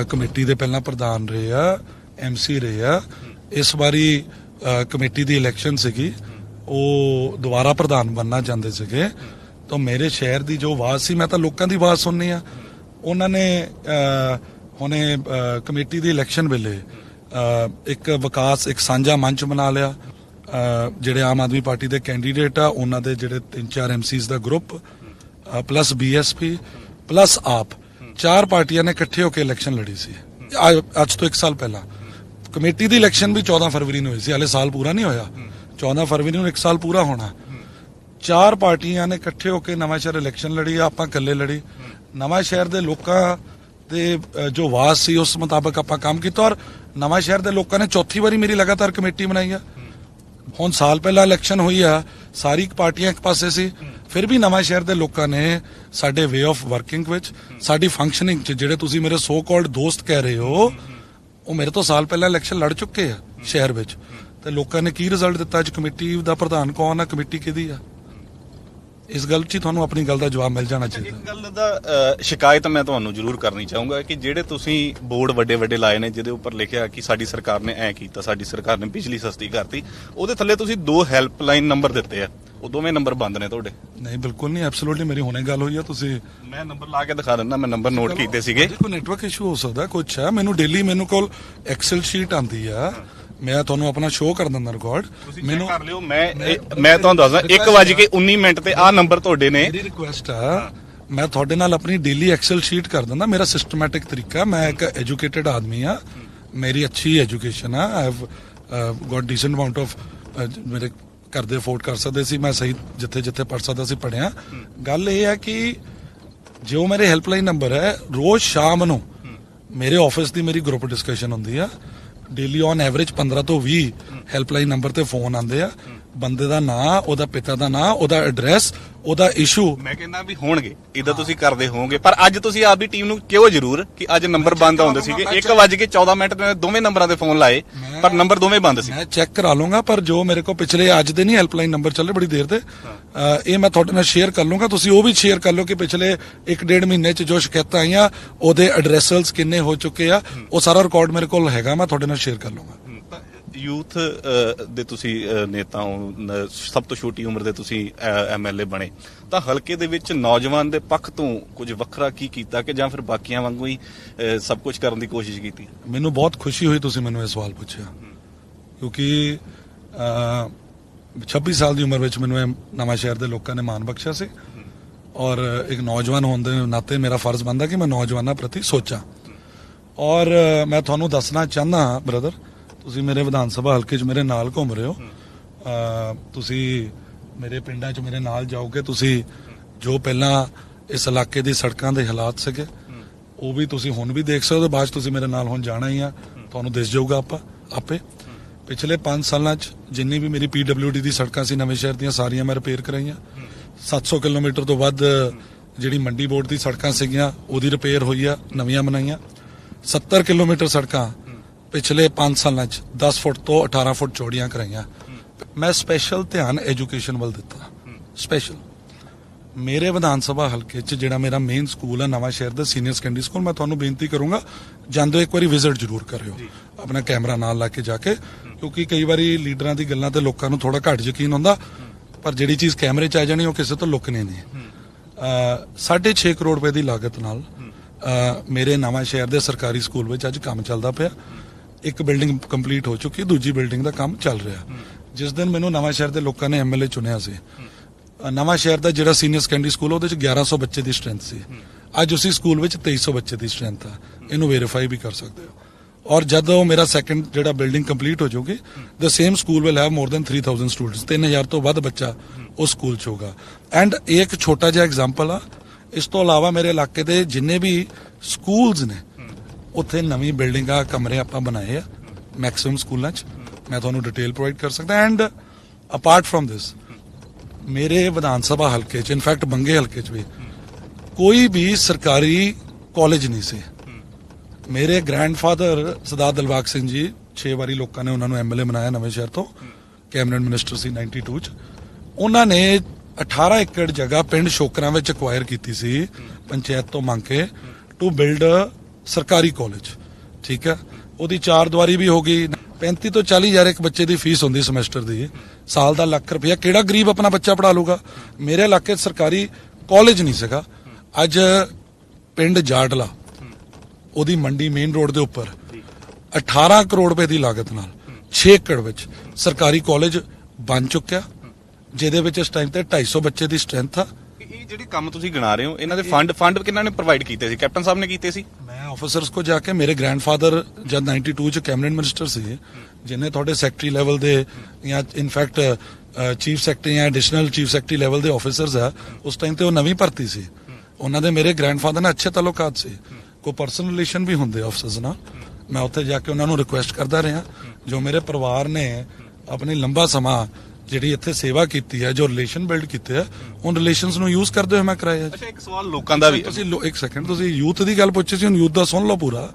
ਕਮੇਟੀ ਦੇ ਪਹਿਲਾਂ ਪ੍ਰਧਾਨ ਰਹੇ ਆ, MC ਰਹੇ ਆ। ਇਸ ਵਾਰੀ ਕਮੇਟੀ ਦੀ ਇਲੈਕਸ਼ਨ ਸੀਗੀ, ਉਹ ਦੁਬਾਰਾ ਪ੍ਰਧਾਨ ਬਣਨਾ ਚਾਹੁੰਦੇ ਸੀਗੇ, ਤਾਂ ਮੇਰੇ ਸ਼ਹਿਰ ਦੀ ਜੋ ਆਵਾਜ਼ ਸੀ, ਮੈਂ ਤਾਂ ਲੋਕਾਂ ਦੀ ਆਵਾਜ਼ ਸੁਣਨੀ ਆ। ਉਹਨਾਂ ਨੇ ਹੁਣੇ ਕਮੇਟੀ ਦੀ ਇਲੈਕਸ਼ਨ ਵੇਲੇ ਇੱਕ ਸਾਂਝਾ ਮੰਚ ਬਣਾ ਲਿਆ, ਜਿਹੜੇ ਆਮ ਆਦਮੀ ਪਾਰਟੀ ਦੇ ਕੈਂਡੀਡੇਟ ਆ ਉਹਨਾਂ ਦੇ ਜਿਹੜੇ 3-4 MCs ਦਾ ਗਰੁੱਪ ਪਲੱਸ BSP ਪਲੱਸ ਆਪ, 4 ਪਾਰਟੀਆਂ ਨੇ ਇਕੱਠੇ ਹੋ ਕੇ ਇਲੈਕਸ਼ਨ ਲੜੀ ਸੀ ਅੱਜ ਤੋਂ 1 ਸਾਲ ਪਹਿਲਾਂ। ਕਮੇਟੀ ਦੀ ਇਲੈਕਸ਼ਨ ਵੀ 14 ਫਰਵਰੀ ਨੂੰ ਹੋਈ ਸੀ, ਹਾਲੇ ਸਾਲ ਪੂਰਾ ਨਹੀਂ ਹੋਇਆ, 14 ਫਰਵਰੀ ਨੂੰ 1 ਸਾਲ ਪੂਰਾ ਹੋਣਾ। 4 ਪਾਰਟੀਆਂ ਨੇ ਇਕੱਠੇ ਹੋ ਕੇ ਨਵਾਂ ਸ਼ਹਿਰ ਇਲੈਕਸ਼ਨ ਲੜੀ, ਆਪਾਂ ਇਕੱਲੇ ਲੜੀ। ਨਵਾਂ ਸ਼ਹਿਰ ਦੇ ਲੋਕਾਂ ਦੇ ਜੋ ਆਵਾਜ਼ ਸੀ ਉਸ ਮੁਤਾਬਕ ਆਪਾਂ ਕੰਮ ਕੀਤਾ, ਔਰ ਨਵਾਂ ਸ਼ਹਿਰ ਦੇ ਲੋਕਾਂ ਨੇ ਚੌਥੀ ਵਾਰੀ ਮੇਰੀ ਲਗਾਤਾਰ ਕਮੇਟੀ ਬਣਾਈ ਆ। ਹੁਣ ਸਾਲ ਪਹਿਲਾਂ ਇਲੈਕਸ਼ਨ ਹੋਈ ਆ, ਸਾਰੀ ਪਾਰਟੀਆਂ ਇੱਕ ਪਾਸੇ ਸੀ, ਫਿਰ ਵੀ ਨਵਾਂ ਸ਼ਹਿਰ ਦੇ ਲੋਕਾਂ ਨੇ ਸਾਡੇ ਵੇ ਆਫ ਵਰਕਿੰਗ ਵਿੱਚ, ਸਾਡੀ ਫੰਕਸ਼ਨਿੰਗ 'ਚ, ਜਿਹੜੇ ਤੁਸੀਂ ਮੇਰੇ ਸੋ ਕਾਲਡ ਦੋਸਤ ਕਹਿ ਰਹੇ ਹੋ, ਉਹ ਮੇਰੇ ਤੋਂ ਸਾਲ ਪਹਿਲਾਂ ਇਲੈਕਸ਼ਨ ਲੜ ਚੁੱਕੇ ਆ ਸ਼ਹਿਰ ਵਿੱਚ, ਤੇ ਲੋਕਾਂ ਨੇ ਕੀ ਰਿਜ਼ਲਟ ਦਿੱਤਾ? ਅੱਜ ਕਮੇਟੀ ਦਾ ਪ੍ਰਧਾਨ ਕੌਣ ਆ, ਕਮੇਟੀ ਕਿਹਦੀ ਆ? ਇਸ ਗੱਲ 'ਚ ਤੁਹਾਨੂੰ ਆਪਣੀ ਗੱਲ ਦਾ ਜਵਾਬ ਮਿਲ ਜਾਣਾ ਚਾਹੀਦਾ। ਇੱਕ ਗੱਲ ਦਾ ਸ਼ਿਕਾਇਤ ਮੈਂ ਤੁਹਾਨੂੰ ਜ਼ਰੂਰ ਕਰਨੀ ਚਾਹੂੰਗਾ ਕਿ ਜਿਹੜੇ ਤੁਸੀਂ ਬੋਰਡ ਵੱਡੇ ਲਾਏ ਨੇ ਜਿਹਦੇ ਉੱਪਰ ਲਿਖਿਆ ਕਿ ਸਾਡੀ ਸਰਕਾਰ ਨੇ ਐ ਕੀਤਾ, ਸਾਡੀ ਸਰਕਾਰ ਨੇ ਬਿਜਲੀ ਸਸਤੀ ਕਰਤੀ, ਉਹਦੇ ਥੱਲੇ ਤੁਸੀਂ 2 ਹੈਲਪਲਾਈਨ ਨੰਬਰ ਦਿੱਤੇ ਆ, ਉਹ ਦੋਵੇਂ ਨੰਬਰ ਬੰਦ ਨੇ ਤੁਹਾਡੇ। ਨਹੀਂ, ਬਿਲਕੁਲ ਨਹੀਂ, ਐਬਸੋਲੂਟਲੀ ਮੇਰੀ ਹੁਣੇ ਗੱਲ ਹੋਈ ਆ, ਤੁਸੀਂ ਮੈਂ ਨੰਬਰ ਲਾ ਕੇ ਦਿਖਾ ਦਿੰਦਾ, ਮੈਂ ਨੰਬਰ ਨੋਟ ਕੀਤੇ ਸੀਗੇ। ਕੋਈ ਨੈਟਵਰਕ ਇਸ਼ੂ ਹੋ ਸਕਦਾ, ਕੁਛ ਹੈ, ਮੈਨੂੰ ਡੇਲੀ ਮੇਰੇ ਕੋਲ ਐਕਸਲ ਸ਼ੀਟ ਆਉਂਦੀ ਆ, ਮੈਂ ਤੁਹਾਨੂੰ ਆਪਣਾ ਸ਼ੋਅ ਕਰ ਦਿੰਦਾ ਰਿਕਾਰਡ, ਮੈਨੂੰ ਕਰ ਲਿਓ। ਮੈਂ ਤੁਹਾਨੂੰ ਦੱਸਦਾ 1:19 ਤੇ ਆਹ ਨੰਬਰ ਤੁਹਾਡੇ ਨੇ। ਮੇਰੀ ਰਿਕੁਐਸਟ ਆ, ਮੈਂ ਤੁਹਾਡੇ ਨਾਲ ਆਪਣੀ ਡੇਲੀ ਐਕਸਲ ਸ਼ੀਟ ਕਰ ਦਿੰਦਾ, ਮੇਰਾ ਸਿਸਟਮੈਟਿਕ ਤਰੀਕਾ, ਮੈਂ ਇੱਕ ਐਜੂਕੇਟਿਡ ਆਦਮੀ ਆ, ਮੇਰੀ ਅੱਛੀ ਐਜੂਕੇਸ਼ਨ ਆ, I have got decent amount of, ਮੇਰੇ ਘਰ ਦੇ ਅਫੋਰਡ ਕਰ ਸਕਦੇ ਸੀ, ਮੈਂ ਸਹੀ ਜਿੱਥੇ ਪੜ ਸਕਦਾ ਸੀ ਪੜਿਆ। ਗੱਲ ਇਹ ਹੈ ਕਿ ਜੋ ਮੇਰੇ ਹੈਲਪਲਾਈਨ ਨੰਬਰ ਹੈ, ਰੋਜ਼ ਸ਼ਾਮ ਨੂੰ ਮੇਰੇ ਆਫਿਸ ਦੀ ਮੇਰੀ ਗਰੁੱਪ ਡਿਸਕਸ਼ਨ ਹੁੰਦੀ ਆ, ਡੇਲੀ ਔਨ ਐਵਰੇਜ 15 ਤੋਂ 20 ਹੈਲਪਲਾਈਨ ਨੰਬਰ ਤੇ ਫੋਨ ਆਉਂਦੇ ਆ, ਬੰਦੇ ਦਾ ਨਾਂ, ਉਹਦਾ ਪਿਤਾ ਦਾ ਨਾਂ, ਉਹਦਾ ਐਡਰੈਸ, ਉਹਦਾ ਇਸ਼ੂ। ਮੈਂ ਕਹਿੰਦਾ ਵੀ ਹੋਣਗੇ, ਇਦਾਂ ਤੁਸੀਂ ਕਰਦੇ ਹੋਵੋਗੇ, ਪਰ ਅੱਜ ਤੁਸੀਂ ਆਪਦੀ ਟੀਮ ਨੂੰ ਕਿਉਂ ਜ਼ਰੂਰ ਕਿ ਅੱਜ ਨੰਬਰ ਬੰਦ ਆਉਂਦੇ ਸੀਗੇ, 1:14 ਤੇ ਦੋਵੇਂ ਨੰਬਰਾਂ ਦੇ ਫੋਨ ਲਾਏ, ਪਰ ਨੰਬਰ ਦੋਵੇਂ ਬੰਦ ਸੀ। ਮੈਂ ਚੈੱਕ ਕਰਾ ਲੂੰਗਾ, ਪਰ ਜੋ ਮੇਰੇ ਕੋਲ ਪਿਛਲੇ ਅੱਜ ਦੇ ਨਹੀਂ ਹੈਲਪਲਾਈਨ ਨੰਬਰ ਚੱਲੇ ਬੜੀ ਦੇਰ ਦੇ, ਇਹ ਮੈਂ ਤੁਹਾਡੇ ਨਾਲ ਸ਼ੇਅਰ ਕਰ ਲੂੰਗਾ, ਤੁਸੀਂ ਉਹ ਵੀ ਸ਼ੇਅਰ ਕਰ ਲਓ ਕਿ ਪਿਛਲੇ 1-1.5 ਮਹੀਨੇ ਚ ਜੋ ਸ਼ਿਕਾਇਤਾਂ ਆਈਆਂ, ਉਹਦੇ ਐਡਰੈਸਲਸ ਕਿੰਨੇ ਹੋ ਚੁੱਕੇ ਆ, ਉਹ ਸਾਰਾ ਰਿਕਾਰਡ ਮੇਰੇ ਕੋਲ ਹੈਗਾ, ਮੈਂ ਤੁਹਾਡੇ ਨਾਲ ਸ਼ੇਅਰ ਕਰ ਲੂੰਗਾ। ਯੂਥ ਦੇ ਤੁਸੀਂ ਨੇਤਾ ਹੋ, ਸਭ ਤੋਂ ਛੋਟੀ ਉਮਰ ਦੇ ਤੁਸੀਂ MLA ਬਣੇ, ਤਾਂ ਹਲਕੇ ਦੇ ਵਿੱਚ ਨੌਜਵਾਨ ਦੇ ਪੱਖ ਤੋਂ ਕੁਝ ਵੱਖਰਾ ਕੀ ਕੀਤਾ ਕਿ ਜਾਂ ਫਿਰ ਬਾਕੀਆਂ ਵਾਂਗੂ ਹੀ ਸਭ ਕੁਝ ਕਰਨ ਦੀ ਕੋਸ਼ਿਸ਼ ਕੀਤੀ? ਮੈਨੂੰ ਬਹੁਤ ਖੁਸ਼ੀ ਹੋਈ ਤੁਸੀਂ ਮੈਨੂੰ ਇਹ ਸਵਾਲ ਪੁੱਛਿਆ, ਕਿਉਂਕਿ 26 ਸਾਲ ਦੀ ਉਮਰ ਵਿੱਚ ਮੈਨੂੰ ਇਹ ਨਵਾਂ ਸ਼ਹਿਰ ਦੇ ਲੋਕਾਂ ਨੇ ਮਾਣ ਬਖਸ਼ਿਆ ਸੀ, ਔਰ ਇੱਕ ਨੌਜਵਾਨ ਹੋਣ ਦੇ ਨਾਤੇ ਮੇਰਾ ਫਰਜ਼ ਬਣਦਾ ਕਿ ਮੈਂ ਨੌਜਵਾਨਾਂ ਪ੍ਰਤੀ ਸੋਚਾਂ। ਔਰ ਮੈਂ ਤੁਹਾਨੂੰ ਦੱਸਣਾ ਚਾਹੁੰਦਾ ਬ੍ਰਦਰ, ਤੁਸੀਂ ਮੇਰੇ ਵਿਧਾਨ ਸਭਾ ਹਲਕੇ 'ਚ ਮੇਰੇ ਨਾਲ ਘੁੰਮ ਰਹੇ ਹੋ, ਤੁਸੀਂ ਮੇਰੇ ਪਿੰਡਾਂ 'ਚ ਮੇਰੇ ਨਾਲ ਜਾਓਗੇ, ਤੁਸੀਂ ਜੋ ਪਹਿਲਾਂ ਇਸ ਇਲਾਕੇ ਦੀ ਸੜਕਾਂ ਦੇ ਹਾਲਾਤ ਸੀਗੇ ਉਹ ਵੀ ਤੁਸੀਂ ਹੁਣ ਵੀ ਦੇਖ ਸਕਦੇ ਹੋ, ਬਾਅਦ 'ਚ ਤੁਸੀਂ ਮੇਰੇ ਨਾਲ ਹੁਣ ਜਾਣਾ ਹੀ ਆ, ਤੁਹਾਨੂੰ ਦਿਸ ਜਾਊਗਾ ਆਪੇ। ਪਿਛਲੇ 5 ਸਾਲਾਂ 'ਚ ਜਿੰਨੀ ਵੀ ਮੇਰੀ PWD ਦੀ ਸੜਕਾਂ ਸੀ ਨਵੇਂ ਸ਼ਹਿਰ ਦੀਆਂ, ਸਾਰੀਆਂ ਮੈਂ ਰਿਪੇਅਰ ਕਰਾਈਆਂ। 700 ਕਿਲੋਮੀਟਰ ਤੋਂ ਵੱਧ ਜਿਹੜੀ ਮੰਡੀ ਬੋਰਡ ਦੀ ਸੜਕਾਂ ਸੀਗੀਆਂ ਉਹਦੀ ਰਿਪੇਅਰ ਹੋਈ ਆ, ਨਵੀਆਂ ਬਣਾਈਆਂ। 70 ਕਿਲੋਮੀਟਰ ਸੜਕਾਂ ਪਿਛਲੇ 5 ਸਾਲਾਂ 'ਚ 10 ਫੁੱਟ ਤੋਂ 18 ਫੁੱਟ ਚੌੜੀਆਂ ਕਰਾਈਆਂ। ਮੈਂ ਸਪੈਸ਼ਲ ਧਿਆਨ ਐਜੂਕੇਸ਼ਨ ਵੱਲ ਦਿੱਤਾ, ਸਪੈਸ਼ਲ। ਮੇਰੇ ਵਿਧਾਨ ਸਭਾ ਹਲਕੇ 'ਚ ਜਿਹੜਾ ਮੇਰਾ ਮੇਨ ਸਕੂਲ ਹੈ ਨਵਾਂ ਸ਼ਹਿਰ ਦਾ ਸੀਨੀਅਰ ਸੈਕੰਡਰੀ ਸਕੂਲ, ਮੈਂ ਤੁਹਾਨੂੰ ਬੇਨਤੀ ਕਰੂੰਗਾ ਜਾਂਦੇ ਇੱਕ ਵਾਰੀ ਵਿਜ਼ਿਟ ਜ਼ਰੂਰ ਕਰਿਓ, ਆਪਣਾ ਕੈਮਰਾ ਨਾਲ ਲਾ ਕੇ ਜਾ ਕੇ, ਕਿਉਂਕਿ ਕਈ ਵਾਰੀ ਲੀਡਰਾਂ ਦੀ ਗੱਲਾਂ ਤੇ ਲੋਕਾਂ ਨੂੰ ਥੋੜਾ ਘੱਟ ਯਕੀਨ ਹੁੰਦਾ, ਪਰ ਜਿਹੜੀ ਚੀਜ਼ ਕੈਮਰੇ 'ਚ ਆ ਜਾਣੀ ਉਹ ਕਿਸੇ ਤੋਂ ਲੁਕਣੀ ਨਹੀਂ। 6.5 ਕਰੋੜ ਰੁਪਏ ਦੀ ਲਾਗਤ ਨਾਲ ਮੇਰੇ ਨਵਾਂ ਸ਼ਹਿਰ ਦੇ ਸਰਕਾਰੀ ਸਕੂਲ ਵਿੱਚ ਅੱਜ ਕੰਮ ਚੱਲਦਾ ਪਿਆ। ਇੱਕ ਬਿਲਡਿੰਗ ਕੰਪਲੀਟ ਹੋ ਚੁੱਕੀ, ਦੂਜੀ ਬਿਲਡਿੰਗ ਦਾ ਕੰਮ ਚੱਲ ਰਿਹਾ। ਜਿਸ ਦਿਨ ਮੈਨੂੰ ਨਵਾਂ ਸ਼ਹਿਰ ਦੇ ਲੋਕਾਂ ਨੇ MLA ਚੁਣਿਆ ਸੀ, ਨਵਾਂ ਸ਼ਹਿਰ ਦਾ ਜਿਹੜਾ ਸੀਨੀਅਰ ਸੈਕੰਡਰੀ ਸਕੂਲ ਉਹਦੇ 'ਚ 1100 ਬੱਚੇ ਦੀ ਸਟਰੈਂਥ ਸੀ, ਅੱਜ ਉਸੇ ਸਕੂਲ ਵਿੱਚ 2300 ਬੱਚੇ ਦੀ ਸਟਰੈਂਥ ਆ, ਇਹਨੂੰ ਵੈਰੀਫਾਈ ਵੀ ਕਰ ਸਕਦੇ ਹੋ। ਔਰ ਜਦੋਂ ਮੇਰਾ ਸੈਕੰਡ ਜਿਹੜਾ ਬਿਲਡਿੰਗ ਕੰਪਲੀਟ ਹੋ ਜਾਊਗੀ the same school will have more than 3000 students 3000 ਤੋਂ ਵੱਧ ਬੱਚਾ ਉਸ ਸਕੂਲ 'ਚ ਹੋਗਾ। ਐਂਡ ਇਹ ਇੱਕ ਛੋਟਾ ਜਿਹਾ ਐਗਜ਼ਾਮਪਲ ਆ। ਇਸ ਤੋਂ ਇਲਾਵਾ ਮੇਰੇ ਇਲਾਕੇ ਦੇ ਜਿੰਨੇ ਵੀ ਸਕੂਲਸ ਨੇ ਉੱਥੇ ਨਵੀਂ ਬਿਲਡਿੰਗਾਂ ਕਮਰੇ ਆਪਾਂ ਬਣਾਏ ਆ ਮੈਕਸਿਮਮ ਸਕੂਲਾਂ 'ਚ। ਮੈਂ ਤੁਹਾਨੂੰ ਡਿਟੇਲ ਪ੍ਰੋਵਾਈਡ ਕਰ ਸਕਦਾ। ਐਂਡ ਅਪਾਰਟ ਫਰਮ ਦਿਸ ਮੇਰੇ ਵਿਧਾਨ ਸਭਾ ਹਲਕੇ 'ਚ ਇਨਫੈਕਟ ਬੰਗੇ ਹਲਕੇ 'ਚ ਵੀ ਕੋਈ ਵੀ ਸਰਕਾਰੀ ਕਾਲਜ ਨਹੀਂ ਸੀ। ਮੇਰੇ ਗ੍ਰੈਂਡਫਾਦਰ ਸਰਦਾਰ ਦਿਲਬਾਗ ਸਿੰਘ ਜੀ 6 ਵਾਰੀ ਲੋਕਾਂ ਨੇ ਉਹਨਾਂ ਨੂੰ ਐਮਐਲਏ ਬਣਾਇਆ ਨਵੇਂ ਸ਼ਹਿਰ ਤੋਂ, ਕੈਬਨਿਟ ਮਿਨਿਸਟਰ ਸੀ 92 ਚ। ਉਹਨਾਂ ਨੇ 18 ਏਕੜ ਜਗ੍ਹਾ ਪਿੰਡ ਸ਼ੋਕਰਾਂ ਵਿੱਚ ਅਕਵਾਇਰ ਕੀਤੀ ਸੀ ਪੰਚਾਇਤ ਤੋਂ ਮੰਗ ਕੇ ਟੂ ਬਿਲਡ ਸਰਕਾਰੀ ਕਾਲਜ। ਠੀਕ ਹੈ, ਉਹਦੀ 4 ਦੀਵਾਰੀ ਵੀ ਹੋ ਗਈ। 35 ਤੋਂ 40 ਹਜ਼ਾਰ ਇੱਕ ਬੱਚੇ ਦੀ ਫੀਸ ਹੁੰਦੀ ਸਮੈਸਟਰ ਦੀ, ਸਾਲ ਦਾ ਲੱਖ ਰੁਪਇਆ। ਕਿਹੜਾ ਗਰੀਬ ਆਪਣਾ ਬੱਚਾ ਪੜ੍ਹਾ ਲੂਗਾ? ਮੇਰੇ ਇਲਾਕੇ 'ਚ ਸਰਕਾਰੀ ਕਾਲਜ ਨਹੀਂ ਸੀਗਾ। ਅੱਜ ਪਿੰਡ ਜਾੜਲਾ ਉਹਦੀ ਮੰਡੀ ਮੇਨ ਰੋਡ ਦੇ ਉੱਪਰ 18 ਕਰੋੜ ਰੁਪਏ ਦੀ ਲਾਗਤ ਨਾਲ 6 ਏਕੜ ਵਿੱਚ ਸਰਕਾਰੀ ਕਾਲਜ ਬਣ ਚੁੱਕਿਆ, ਜਿਹਦੇ ਵਿੱਚ ਇਸ ਟਾਈਮ ਤੇ 250 ਬੱਚੇ ਦੀ ਸਟਰੈਂਥ ਆ। ਇਹ ਜਿਹੜੇ ਕੰਮ ਤੁਸੀਂ ਗਿਣਾ ਰਹੇ ਹੋ ਇਹਨਾਂ ਦੇ ਫੰਡ ਕਿਹਨਾਂ ਨੇ ਪ੍ਰੋਵਾਈਡ ਕੀਤੇ ਸੀ? ਕੈਪਟਨ ਸਾਹਿਬ ਨੇ ਕੀਤੇ ਸੀ? ਮੈਂ ਆਫੀਸਰਸ ਕੋ ਜਾ ਕੇ, ਮੇਰੇ ਗ੍ਰੈਂਡਫਾਦਰ ਜਦ 92 ਚ ਕੈਬਨਿਟ ਮਿਨਿਸਟਰ ਸੀ, ਜਿਨੇ ਤੁਹਾਡੇ ਸੈਕਟਰੀ ਲੈਵਲ ਦੇ ਜਾਂ ਇਨਫੈਕਟ ਚੀਫ ਸੈਕਟਰੀ ਜਾਂ ਐਡੀਸ਼ਨਲ ਚੀਫ ਸੈਕਟਰੀ ਲੈਵਲ ਦੇ ਆਫੀਸਰਸ ਆ, ਉਸ ਟਾਈਮ ਤੇ ਉਹ ਨਵੀਂ ਭਰਤੀ ਸੀ। ਉਹਨਾਂ ਦੇ ਮੇਰੇ ਗ੍ਰੈਂਡਫਾਦਰ ਨਾਲ ਅੱਛੇ ਤਾਲੁਕਾਤ ਸੀ, ਕੋਈ ਪਰਸਨਲ ਰਿਲੇਸ਼ਨ ਵੀ ਹੁੰਦੇ ਆਫਿਸਰਸ ਨਾਲ। ਮੈਂ ਉੱਥੇ ਜਾ ਕੇ ਉਹਨਾਂ ਨੂੰ ਰਿਕੁਐਸਟ ਕਰਦਾ ਰਿਹਾ, ਜੋ ਮੇਰੇ ਪਰਿਵਾਰ ਨੇ ਆਪਣੀ ਲੰਬਾ ਸਮਾਂ ਜਿਹੜੀ ਇੱਥੇ ਸੇਵਾ ਕੀਤੀ ਹੈ, ਜੋ ਰਿਲੇਸ਼ਨ ਬਿਲਡ ਕੀਤੇ ਆ, ਉਹ ਰਿਲੇਸ਼ਨਸ ਨੂੰ ਯੂਜ਼ ਕਰਦੇ ਹੋਏ ਮੈਂ ਕਰਾਇਆ। ਅੱਛਾ, ਇੱਕ ਸਵਾਲ ਲੋਕਾਂ ਦਾ ਵੀ। ਤੁਸੀਂ ਇੱਕ ਸੈਕਿੰਡ, ਤੁਸੀਂ ਯੂਥ ਦੀ ਗੱਲ ਪੁੱਛੀ ਸੀ, ਹੁਣ ਯੂਥ ਦਾ ਸੁਣ ਲਓ ਪੂਰਾ।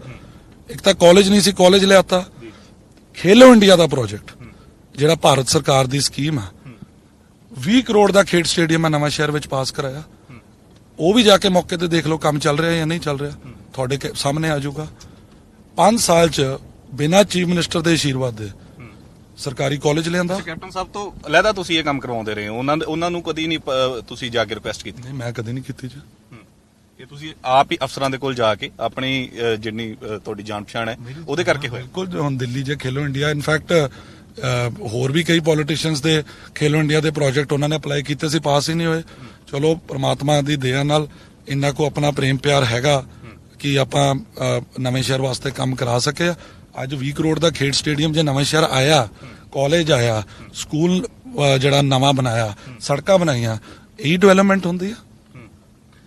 ਇੱਕ ਤਾਂ ਕਾਲਜ ਨਹੀਂ ਸੀ, ਕਾਲਜ ਲਿਆਤਾ। ਖੇਲੋ ਇੰਡੀਆ ਦਾ ਪ੍ਰੋਜੈਕਟ ਜਿਹੜਾ ਭਾਰਤ ਸਰਕਾਰ ਦੀ ਸਕੀਮ ਆ, 20 ਕਰੋੜ ਦਾ ਖੇਡ ਸਟੇਡੀਅਮ ਮੈਂ ਨਵਾਂ ਸ਼ਹਿਰ ਵਿੱਚ ਪਾਸ ਕਰਾਇਆ। ਉਹ ਵੀ ਜਾ ਕੇ ਮੌਕੇ ਤੇ ਦੇਖ ਲਓ ਕੰਮ ਚੱਲ ਰਿਹਾ ਜਾਂ ਨਹੀਂ ਚੱਲ ਰਿਹਾ, ਤੁਹਾਡੇ ਸਾਹਮਣੇ ਆ ਜਾਊਗਾ। 5 ਸਾਲ ਚ ਬਿਨਾਂ ਚੀਫ ਮਿਨਿਸਟਰ ਦੇ ਆਸ਼ੀਰਵਾਦ ਦੇ ਸਰਕਾਰੀ ਕਾਲਜ ਲਿਆਂਦਾ। ਕੈਪਟਨ ਸਾਹਿਬ ਤੋਂ ਅਲੱਗਾ ਤੁਸੀਂ ਇਹ ਕੰਮ ਕਰਵਾਉਂਦੇ ਰਹੇ ਹੋ, ਉਹਨਾਂ ਨੂੰ ਕਦੀ ਨਹੀਂ ਤੁਸੀਂ ਜਾ ਕੇ ਰਿਕੁਐਸਟ ਕੀਤੀ? ਨਹੀਂ, ਮੈਂ ਕਦੀ ਨਹੀਂ ਕੀਤੀ ਜੀ। ਇਹ ਤੁਸੀਂ ਆਪ ਹੀ ਅਫਸਰਾਂ ਦੇ ਕੋਲ ਜਾ ਕੇ ਆਪਣੀ ਜਿੰਨੀ ਤੁਹਾਡੀ ਜਾਣ ਪਛਾਣ ਹੈ ਉਹਦੇ ਕਰਕੇ ਹੋਇਆ? ਬਿਲਕੁਲ। ਹੁਣ ਦਿੱਲੀ ਜੇ ਖੇਲੋ ਇੰਡੀਆ, ਇਨਫੈਕਟ ਹੋਰ ਵੀ ਕਈ ਪੋਲੀਟੀਸ਼ੀਅਨਸ ਦੇ ਖੇਲੋ ਇੰਡੀਆ ਦੇ ਪ੍ਰੋਜੈਕਟ ਉਹਨਾਂ ਨੇ ਅਪਲਾਈ ਕੀਤੇ ਸੀ, ਪਾਸ ਹੀ ਨਹੀਂ ਹੋਏ। ਚਲੋ ਪ੍ਰਮਾਤਮਾ ਦੀ ਦਇਆ ਨਾਲ ਇੰਨਾ ਕੋ ਆਪਣਾ ਪ੍ਰੇਮ ਪਿਆਰ ਹੈਗਾ ਕਿ ਆਪਾਂ ਨਵੇਂ ਸ਼ਹਿਰ ਵਾਸਤੇ ਕੰਮ ਕਰਾ ਸਕੇ। ਅੱਜ 20 ਕਰੋੜ ਦਾ ਖੇਡ ਸਟੇਡੀਅਮ ਜੇ ਨਵੇਂ ਸ਼ਹਿਰ ਆਇਆ, ਕਾਲਜ ਆਇਆ, ਸਕੂਲ ਜਿਹੜਾ ਨਵਾਂ ਬਣਾਇਆ, ਸੜਕਾਂ ਬਣਾਈਆਂ, ਇਹੀ ਡਿਵੈਲਪਮੈਂਟ ਹੁੰਦੀ ਆ।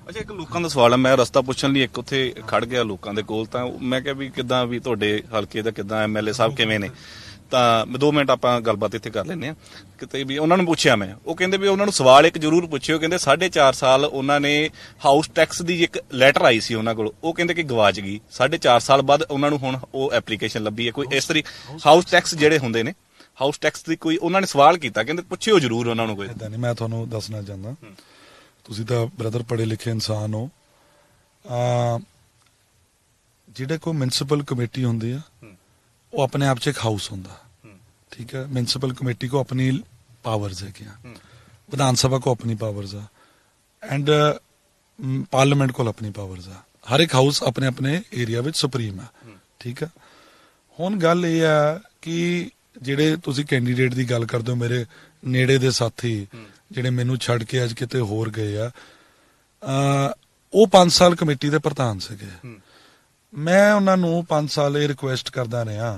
ਅੱਛਾ, ਇੱਕ ਲੋਕਾਂ ਦਾ ਸਵਾਲ ਹੈ। ਮੈਂ ਰਸਤਾ ਪੁੱਛਣ ਲਈ ਇੱਕ ਉੱਥੇ ਖੜ ਗਿਆ ਲੋਕਾਂ ਦੇ ਕੋਲ, ਤਾਂ ਮੈਂ ਕਿਹਾ ਵੀ ਕਿੱਦਾਂ ਵੀ ਤੁਹਾਡੇ ਹਲਕੇ ਦਾ ਕਿੱਦਾਂ ਐਮਐਲਏ ਸਾਹਿਬ ਕਿਵੇਂ ਨੇ, ਤਾਂ 2 ਮਿੰਟ ਆਪਾਂ ਗੱਲਬਾਤ ਇੱਥੇ ਕਰ ਲੈਂਦੇ ਆ। ਕਿਤੇ ਵੀ ਉਹਨਾਂ ਨੂੰ ਪੁੱਛਿਆ ਮੈਂ, ਉਹ ਕਹਿੰਦੇ ਵੀ ਉਹਨਾਂ ਨੂੰ ਸਵਾਲ ਇੱਕ ਜ਼ਰੂਰ ਪੁੱਛਿਓ। ਕਹਿੰਦੇ 4.5 ਸਾਲ ਉਹਨਾਂ ਨੇ ਹਾਊਸ ਟੈਕਸ ਦੀ ਇੱਕ ਲੈਟਰ ਆਈ ਸੀ ਉਹਨਾਂ ਕੋਲ, ਉਹ ਕਹਿੰਦੇ ਕਿ ਗਵਾਚ ਗਈ। 4.5 ਸਾਲ ਬਾਅਦ ਉਹਨਾਂ ਨੂੰ ਹੁਣ ਉਹ ਐਪਲੀਕੇਸ਼ਨ ਲੱਭੀ ਹੈ। ਕੋਈ ਇਸ ਤਰੀਕੇ ਹਾਊਸ ਟੈਕਸ ਜਿਹੜੇ ਹੁੰਦੇ ਨੇ, ਹਾਊਸ ਟੈਕਸ ਦੀ ਕੋਈ ਉਹਨਾਂ ਨੇ ਸਵਾਲ ਕੀਤਾ, ਕਹਿੰਦੇ ਪੁੱਛਿਓ ਜ਼ਰੂਰ ਉਹਨਾਂ ਨੂੰ। ਕੋਈ ਇਦਾਂ ਨਹੀਂ, ਮੈਂ ਤੁਹਾਨੂੰ ਦੱਸਣਾ ਚਾਹੁੰਦਾ, ਤੁਸੀਂ ਤਾਂ ਬ੍ਰਦਰ ਪੜ੍ਹੇ ਲਿਖੇ ਇਨਸਾਨ ਹੋ। ਜਿਹੜੇ ਕੋਈ ਮਿਊਨਿਸਪਲ ਕਮੇਟੀ ਹੁੰਦੀ ਆ, ਉਹ ਆਪਣੇ ਆਪ 'ਚ ਇੱਕ ਹਾਊਸ ਹੁੰਦਾ। ਠੀਕ ਹੈ, ਮਿਊਨਿਸਪਲ ਕਮੇਟੀ ਕੋ ਆਪਣੀ ਪਾਵਰਸ ਹੈ, ਵਿਧਾਨ ਸਭਾ ਕੋ ਆਪਣੀ ਪਾਵਰਸ ਆ, ਐਂਡ ਪਾਰਲੀਮੈਂਟ ਕੋਲ ਆਪਣੀ ਪਾਵਰਸ ਆ। ਹਰ ਇੱਕ ਹਾਊਸ ਆਪਣੇ ਆਪਣੇ ਏਰੀਆ ਵਿੱਚ ਸੁਪਰੀਮ ਆ। ਠੀਕ ਹੈ, ਹੁਣ ਗੱਲ ਇਹ ਆ ਕਿ ਜਿਹੜੇ ਤੁਸੀਂ ਕੈਂਡੀਡੇਟ ਦੀ ਗੱਲ ਕਰਦੇ ਹੋ, ਮੇਰੇ ਨੇੜੇ ਦੇ ਸਾਥੀ ਜਿਹੜੇ ਮੈਨੂੰ ਛੱਡ ਕੇ ਅੱਜ ਕਿਤੇ ਹੋਰ ਗਏ ਆ, ਉਹ 5 ਸਾਲ ਕਮੇਟੀ ਦੇ ਪ੍ਰਧਾਨ ਸੀਗੇ। ਮੈਂ ਉਹਨਾਂ ਨੂੰ 5 ਸਾਲ ਇਹ ਰਿਕੁਐਸਟ ਕਰਦਾ ਰਿਹਾ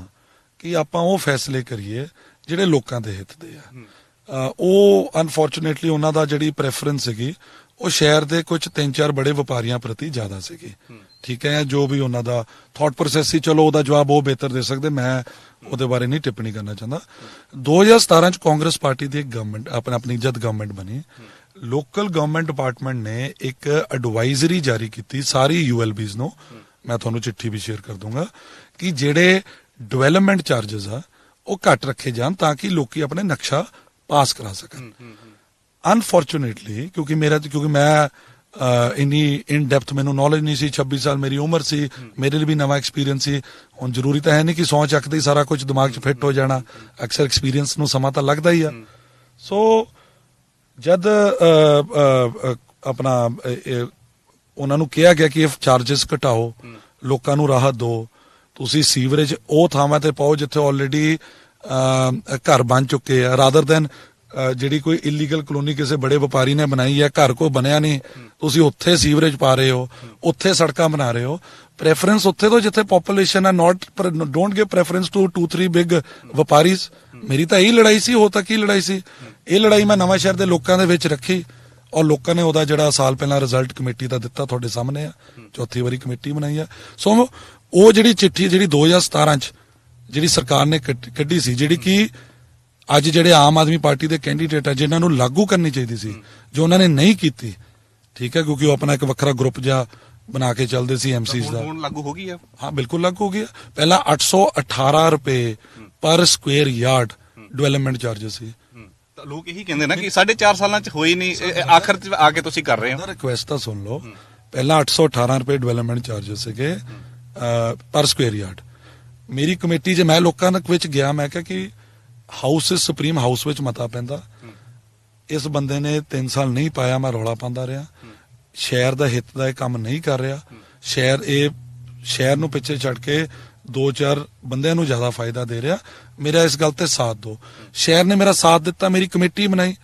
ਕਿ ਆਪਾਂ ਉਹ ਫੈਸਲੇ ਕਰੀਏ ਜਿਹੜੇ ਲੋਕਾਂ ਦੇ ਹਿੱਤ ਦੇ ਆ। ਉਹ ਅਨਫੋਰਚੂਨੇਟਲੀ ਉਹਨਾਂ ਦਾ ਜਿਹੜੀ ਪ੍ਰੈਫਰੈਂਸ ਸੀਗੀ, ਉਹ ਸ਼ਹਿਰ ਦੇ ਕੁਝ 3-4 ਬੜੇ ਵਪਾਰੀਆਂ ਪ੍ਰਤੀ ਜ਼ਿਆਦਾ ਸੀਗੀ। ਠੀਕ ਹੈ, ਜੋ ਵੀ ਉਹਨਾਂ ਦਾ ਥਾਟ ਪ੍ਰੋਸੈਸ ਸੀ, ਚਲੋ ਉਹਦਾ ਜਵਾਬ ਉਹ ਬਿਹਤਰ ਦੇ ਸਕਦੇ, ਮੈਂ ਉਹਦੇ ਬਾਰੇ ਨਹੀਂ ਟਿੱਪਣੀ ਕਰਨਾ ਚਾਹੁੰਦਾ। 2017 ਚ ਕਾਂਗਰਸ ਪਾਰਟੀ ਦੀ ਇੱਕ ਗਵਰਨਮੈਂਟ ਆਪਣੀ ਜਦ ਗਵਰਨਮੈਂਟ ਬਣੀ, ਲੋਕਲ ਗਵਰਨਮੈਂਟ ਡਿਪਾਰਟਮੈਂਟ ਨੇ ਇੱਕ ਐਡਵਾਈਜ਼ਰੀ ਜਾਰੀ ਕੀਤੀ ਸਾਰੀ ਯੂਐਲਬੀਜ਼ ਨੂੰ। ਮੈਂ ਤੁਹਾਨੂੰ ਚਿੱਠੀ ਵੀ ਸ਼ੇਅਰ ਕਰ ਦੂੰਗਾ ਕਿ ਜਿਹੜੇ ਡਿਵੈਲਪਮੈਂਟ ਚਾਰजेस ਆ ਉਹ ਘੱਟ ਰੱਖੇ ਜਾਣ ਤਾਂ ਕਿ ਲੋਕੀ ਆਪਣੇ ਨਕਸ਼ਾ ਪਾਸ ਕਰਾ ਸਕਣ। ਅਨਫੋਰਚੂਨੇਟਲੀ ਕਿਉਂਕਿ ਮੈਂ ਇੰਨੀ ਇਨ ਡੈਪਥ ਮੈਨੂੰ ਨੌਲੇਜ ਨਹੀਂ ਸੀ, 26 ਸਾਲ ਮੇਰੀ ਉਮਰ ਸੀ, ਮੇਰੇ ਲਈ ਵੀ ਨਵਾਂ ਐਕਸਪੀਰੀਅੰਸ ਸੀ। ਹੁਣ ਜ਼ਰੂਰੀ ਤਾਂ ਹੈ ਨਹੀਂ ਕਿ ਸੌਂ ਚੱਕਦੇ ਹੀ ਸਾਰਾ ਕੁਝ ਦਿਮਾਗ 'ਚ ਫਿੱਟ ਹੋ ਜਾਣਾ, ਅਕਸਰ ਐਕਸਪੀਰੀਅੰਸ ਨੂੰ ਸਮਾਂ ਤਾਂ ਲੱਗਦਾ ਹੀ ਆ। ਸੋ ਜਦ ਆਪਣਾ ਉਹਨਾਂ ਨੂੰ ਕਿਹਾ ਗਿਆ ਕਿ ਇਹ ਚਾਰजेस ਘਟਾਓ, ਲੋਕਾਂ ਨੂੰ ਰਾਹਤ ਦਿਓ, ਤੁਸੀਂ ਸੀਵਰੇਜ ਉਹ ਥਾਵਾਂ ਤੇ ਪਾਓ ਜਿੱਥੇ ਆਲਰੇਡੀ ਘਰ ਬਣ ਚੁੱਕੇ ਆ, ਰਾਦਰ ਦੈਨ ਜਿਹੜੀ ਕੋਈ ਇਲੀਗਲ ਕਲੋਨੀ ਕਿਸੇ ਬੜੇ ਵਪਾਰੀ ਨੇ ਬਣਾਈ ਹੈ, ਘਰ ਕੋਈ ਬਣਿਆ ਨਹੀਂ, ਤੁਸੀਂ ਉੱਥੇ ਸੀਵਰੇਜ ਪਾ ਰਹੇ ਹੋ, ਉੱਥੇ ਸੜਕਾਂ ਬਣਾ ਰਹੇ ਹੋ। प्रेफरेंस उत्थे दो जिथे पॉपुलेशन है, not don't give preference to 2-3 big ਵਪਾਰੀਜ਼। ਮੇਰੀ ਤਾਂ ਇਹੀ ਲੜਾਈ ਸੀ, ਹੋਰ ਤਾਂ ਕੀ ਲੜਾਈ ਸੀ। ਇਹ ਲੜਾਈ ਮੈਂ ਨਵਾਂ ਸ਼ਹਿਰ ਦੇ ਲੋਕਾਂ ਦੇ ਵਿੱਚ ਰੱਖੀ ਔਰ ਲੋਕਾਂ ਨੇ ਉਹਦਾ ਜਿਹੜਾ ਸਾਲ ਪਹਿਲਾਂ ਰਿਜ਼ਲਟ ਕਮੇਟੀ ਦਾ ਦਿੱਤਾ ਤੁਹਾਡੇ ਸਾਹਮਣੇ ਆ, ਚੌਥੀ ਵਾਰੀ ਕਮੇਟੀ ਬਣਾਈ ਆ। ਸੋ ਉਹ ਜਿਹੜੀ ਚਿੱਠੀ ਜਿਹੜੀ 2017 ਚ ਜਿਹੜੀ ਸਰਕਾਰ ਨੇ ਕੱਢੀ ਸੀ, ਜਿਹੜੀ ਕਿ ਅੱਜ ਜਿਹੜੇ ਆਮ ਆਦਮੀ ਪਾਰਟੀ ਦੇ ਕੈਂਡੀਡੇਟ ਆ ਜਿਨ੍ਹਾਂ ਨੂੰ ਲਾਗੂ ਕਰਨੀ ਚਾਹੀਦੀ ਸੀ, ਜੋ ਉਹਨਾਂ ਨੇ ਨਹੀਂ ਕੀਤੀ, ਠੀਕ ਹੈ, ਕਿਉਂਕਿ ਉਹ ਆਪਣਾ ਇੱਕ ਵੱਖਰਾ ਗਰੁੱਪ ਜਿਹਾ ਬਣਾ ਕੇ ਚੱਲਦੇ ਸੀ ਐਮਸੀਜ਼ ਦਾ। ਹੁਣ ਲਾਗੂ ਹੋ ਗਈ ਆ? ਹਾਂ ਬਿਲਕੁਲ ਲਾਗੂ ਹੋ ਗਿਆ। ਪਹਿਲਾਂ 818 ਰੁਪਏ ਪਰ ਸਕੁਅਰ ਯਾਰਡ ਡਿਵੈਲਪਮੈਂਟ ਚਾਰजेस ਸੀ। ਤਾਂ ਲੋਕ ਇਹੀ ਕਹਿੰਦੇ ਨਾ ਕਿ 4.5 ਸਾਲਾਂ ਚ ਹੋਈ ਨਹੀਂ, ਆਖਰ ਚ ਆ ਕੇ ਤੁਸੀਂ ਕਰ ਰਹੇ ਹੋ। ਰਿਕੁਐਸਟ ਤਾਂ ਸੁਣ ਲਓ, ਪਹਿਲਾਂ 818 ਰੁਪਏ ਡਿਵੈਲਪਮੈਂਟ ਚਾਰजेस ਸੀਗੇ ਪਰ ਸਕੁਅਰ ਯਾਰਡ। ਮੇਰੀ ਕਮੇਟੀ 'ਚ ਮੈਂ ਲੋਕਾਂ ਵਿੱਚ ਗਿਆ, ਮੈਂ ਕਿਹਾ ਕਿ ਹਾਊਸ ਸੁਪਰੀਮ ਹਾਊਸ ਵਿੱਚ ਮਤਾ ਪੈਂਦਾ, ਇਸ ਬੰਦੇ ਨੇ 3 ਸਾਲ ਨਹੀਂ ਪਾਇਆ, ਮੈਂ ਰੌਲਾ ਪਾਉਂਦਾ ਰਿਹਾ, ਸ਼ਹਿਰ ਦਾ ਹਿੱਤ ਦਾ ਇਹ ਕੰਮ ਨਹੀਂ ਕਰ ਰਿਹਾ, ਸ਼ਹਿਰ ਨੂੰ ਪਿੱਛੇ ਛੱਡ ਕੇ 2-4 ਬੰਦਿਆਂ ਨੂੰ ਜ਼ਿਆਦਾ ਫਾਇਦਾ ਦੇ ਰਿਹਾ, ਮੇਰਾ ਇਸ ਗੱਲ ਤੇ ਸਾਥ ਦਿਓ। ਸ਼ਹਿਰ ਨੇ ਮੇਰਾ ਸਾਥ ਦਿੱਤਾ, ਮੇਰੀ ਕਮੇਟੀ ਬਣਾਈ।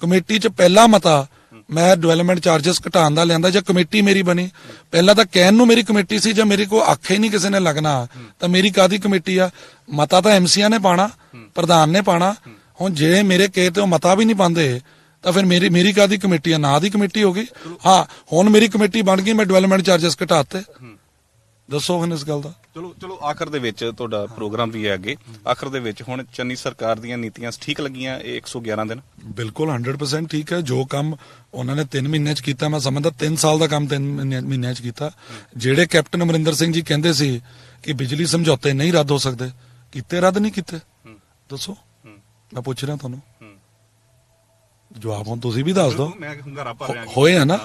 ਕਮੇਟੀ 'ਚ ਪਹਿਲਾ ਮਤਾ ਮੈਂ ਡਿਵੈਲਪਮੈਂਟ ਚਾਰजेस ਘਟਾਉਣ ਦਾ ਲਿਆਂਦਾ ਜੇ ਕਮੇਟੀ ਮੇਰੀ ਬਣੀ। ਪਹਿਲਾਂ ਤਾਂ ਕਹਿਣ ਨੂੰ ਮੇਰੀ ਕਮੇਟੀ ਸੀ, ਜੇ ਮੇਰੇ ਕੋਲ ਆਖੇ ਨਹੀਂ ਕਿਸੇ ਨੇ ਲੱਗਣਾ ਤਾਂ ਮੇਰੀ ਕਾਦੀ ਕਮੇਟੀ ਆ। ਮਤਾ ਤਾਂ ਐਮਸੀਆਂ ਨੇ ਪਾਣਾ, ਪ੍ਰਧਾਨ ਨੇ ਪਾਣਾ। ਹੁਣ ਜੇ ਮੇਰੇ ਕਹੇ ਤੇ ਉਹ ਮਤਾ ਵੀ ਨਹੀਂ ਪਾਉਂਦੇ ਤਾਂ ਫਿਰ ਮੇਰੀ ਕਾਦੀ ਕਮੇਟੀ ਆ, ਨਾ ਦੀ ਕਮੇਟੀ ਹੋ ਗਈ। ਹਾਂ ਹੁਣ ਮੇਰੀ ਕਮੇਟੀ ਬਣ ਗਈ, ਮੈਂ ਡਿਵੈਲਪਮੈਂਟ ਚਾਰजेस ਘਟਾਤੇ। ਦੱਸੋ ਹੁਣ ਇਸ ਗੱਲ ਦਾ। ਚਲੋ ਆਖਰ ਦੇ ਵਿੱਚ ਤੁਹਾਡਾ ਪ੍ਰੋਗਰਾਮ ਵੀ ਹੈ ਅੱਗੇ, ਆਖਰ ਦੇ ਵਿੱਚ ਹੁਣ ਚੰਨੀ ਸਰਕਾਰ ਦੀਆਂ ਨੀਤੀਆਂ ਠੀਕ ਲੱਗੀਆਂ ਇਹ 111 ਦਿਨ? ਬਿਲਕੁਲ 100% ਠੀਕ ਹੈ। ਜੋ ਕੰਮ ਉਹਨਾਂ ਨੇ 3 ਮਹੀਨਿਆਂ 'ਚ ਕੀਤਾ, ਮੈਂ ਸਮਝਦਾ 3 ਸਾਲ ਦਾ ਕੰਮ 3 ਮਹੀਨਿਆਂ 'ਚ ਕੀਤਾ। ਜਿਹੜੇ ਕੈਪਟਨ ਅਮਰਿੰਦਰ ਸਿੰਘ ਜੀ ਕਹਿੰਦੇ ਸੀ ਕਿ ਬਿਜਲੀ ਸਮਝੌਤੇ ਨਹੀਂ ਰੱਦ ਹੋ ਸਕਦੇ, ਕੀਤੇ ਰੱਦ ਨਹੀਂ ਕੀਤੇ? ਦੱਸੋ, ਮੈਂ ਪੁੱਛ ਰਿਹਾ ਤੁਹਾਨੂੰ ਜਵਾਬ। ਹੁਣ ਤੁਸੀਂ ਵੀ ਦੱਸ ਦਿਓ। ਹੋਏ ਆ ਨਾ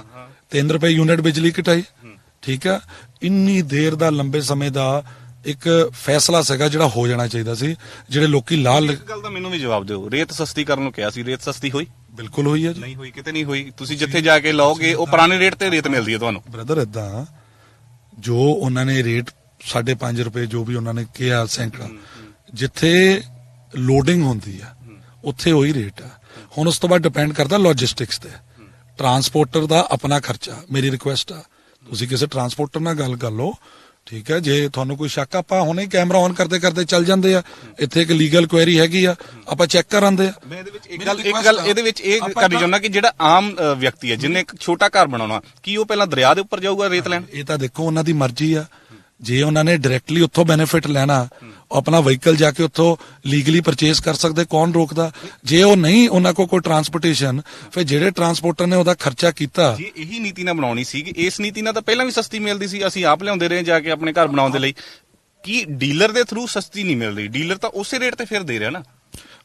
3 ਰੁਪਏ ਯੂਨਿਟ ਬਿਜਲੀ ਘਟਾਈ, ਠੀਕ ਹੈ। ਇੰਨੀ ਦੇਰ ਦਾ ਲੰਬੇ ਸਮੇਂ ਦਾ ਇੱਕ ਫੈਸਲਾ ਸੀਗਾ ਜਿਹੜਾ ਹੋ ਜਾਣਾ ਚਾਹੀਦਾ ਸੀ। ਜਿਹੜੇ ਲੋਕੀ ਇੱਕ ਗੱਲ ਦਾ ਮੈਨੂੰ ਵੀ ਜਵਾਬ ਦਿਓ, ਰੇਤ ਸਸਤੀ ਕਰਨ ਨੂੰ ਕਿਹਾ ਸੀ, ਰੇਤ ਸਸਤੀ ਹੋਈ? ਬਿਲਕੁਲ ਹੋਈ ਹੈ ਜੀ। ਨਹੀਂ ਹੋਈ, ਕਿਤੇ ਨਹੀਂ ਹੋਈ। ਤੁਸੀਂ ਜਿੱਥੇ ਜਾ ਕੇ ਲਓਗੇ ਉਹ ਪੁਰਾਣੇ ਰੇਟ ਤੇ ਰੇਤ ਮਿਲਦੀ ਹੈ ਤੁਹਾਨੂੰ। ਬ੍ਰਦਰ ਏਦਾਂ ਜੋ ਉਹਨਾਂ ਨੇ ਰੇਟ 5.5 ਰੁਪਏ ਜੋ ਵੀ ਉਹਨਾਂ ਨੇ ਕਿਹਾ ਸੈਂਕੜਾ, ਜਿੱਥੇ ਲੋਡਿੰਗ ਹੁੰਦੀ ਆ ਉੱਥੇ ਉਹੀ ਰੇਟ ਆ। ਹੁਣ ਉਸ ਤੋਂ ਬਾਅਦ ਡਿਪੈਂਡ ਕਰਦਾ ਲੌਜਿਸਟਿਕਸ ਤੇ, ਟਰਾਂਸਪੋਰਟਰ ਦਾ ਆਪਣਾ ਖਰਚਾ। ਮੇਰੀ ਰਿਕੁਐਸਟ ਆ ਤੁਸੀਂ ਕਿਸੇ ਟਰਾਂਸਪੋਰਟਰ ਨਾਲ ਗੱਲ ਕਰ ਲਓ, ਠੀਕ ਹੈ। ਜੇ ਤੁਹਾਨੂੰ ਕੋਈ ਸ਼ੱਕ, ਆਪਾਂ ਹੁਣੇ ਹੀ ਕੈਮਰਾ ਔਨ ਕਰਦੇ ਕਰਦੇ ਚੱਲ ਜਾਂਦੇ ਆ, ਇੱਥੇ ਇੱਕ ਲੀਗਲ ਕੁਐਰੀ ਹੈਗੀ ਆ, ਆਪਾਂ ਚੈੱਕ ਕਰ ਆਂਦੇ ਆ। ਮੈਂ ਇਹਦੇ ਵਿੱਚ ਇੱਕ ਗੱਲ ਇਹਦੇ ਵਿੱਚ ਇਹ ਕਰਨੀ ਚਾਹੁੰਦਾ ਕਿ ਜਿਹੜਾ ਆਮ ਵਿਅਕਤੀ ਹੈ ਜਿਹਨੇ ਇੱਕ ਛੋਟਾ ਘਰ ਬਣਾਉਣਾ, ਕੀ ਉਹ ਪਹਿਲਾਂ ਦਰਿਆ ਦੇ ਉੱਪਰ ਜਾਊਗਾ ਰੇਤ ਲੈਣ? ਇਹ ਤਾਂ ਦੇਖੋ ਉਹਨਾਂ ਦੀ ਮਰਜ਼ੀ ਆ। ਜੇ ਉਹਨਾਂ ਨੇ ਡਾਇਰੈਕਟਲੀ ਉੱਥੋਂ ਬੈਨੀਫਿਟ ਲੈਣਾ, ਆਪਣਾ ਵਹੀਕਲ ਜਾ ਕੇ ਉੱਥੋਂ ਲੀਗਲੀ ਪਰਚੇਸ ਕਰ ਸਕਦੇ, ਕੌਣ ਰੋਕਦਾ? ਜੇ ਉਹ ਨਹੀਂ, ਉਹਨਾਂ ਕੋਲ ਕੋਈ ਟਰਾਂਸਪੋਰਟੇਸ਼ਨ, ਫਿਰ ਜਿਹੜੇ ਟਰਾਂਸਪੋਰਟਰ ਨੇ ਉਹਦਾ ਖਰਚਾ ਕੀਤਾ। ਜੇ ਇਹੀ ਨੀਤੀ ਨਾਲ ਬਣਾਉਣੀ ਸੀ, ਇਸ ਨੀਤੀ ਨਾਲ ਤਾਂ ਪਹਿਲਾਂ ਵੀ ਸਸਤੀ ਮਿਲਦੀ ਸੀ, ਅਸੀਂ ਆਪ ਲਿਆਉਂਦੇ ਰਹੇ ਜਾ ਕੇ ਆਪਣੇ ਘਰ ਬਣਾਉਣ ਦੇ ਲਈ। ਕੀ ਡੀਲਰ ਦੇ ਥਰੂ ਸਸਤੀ ਨਹੀਂ ਮਿਲ ਰਹੀ? ਡੀਲਰ ਤਾਂ ਉਸੇ ਰੇਟ ਤੇ ਫਿਰ ਦੇ ਰਿਹਾ ਨਾ।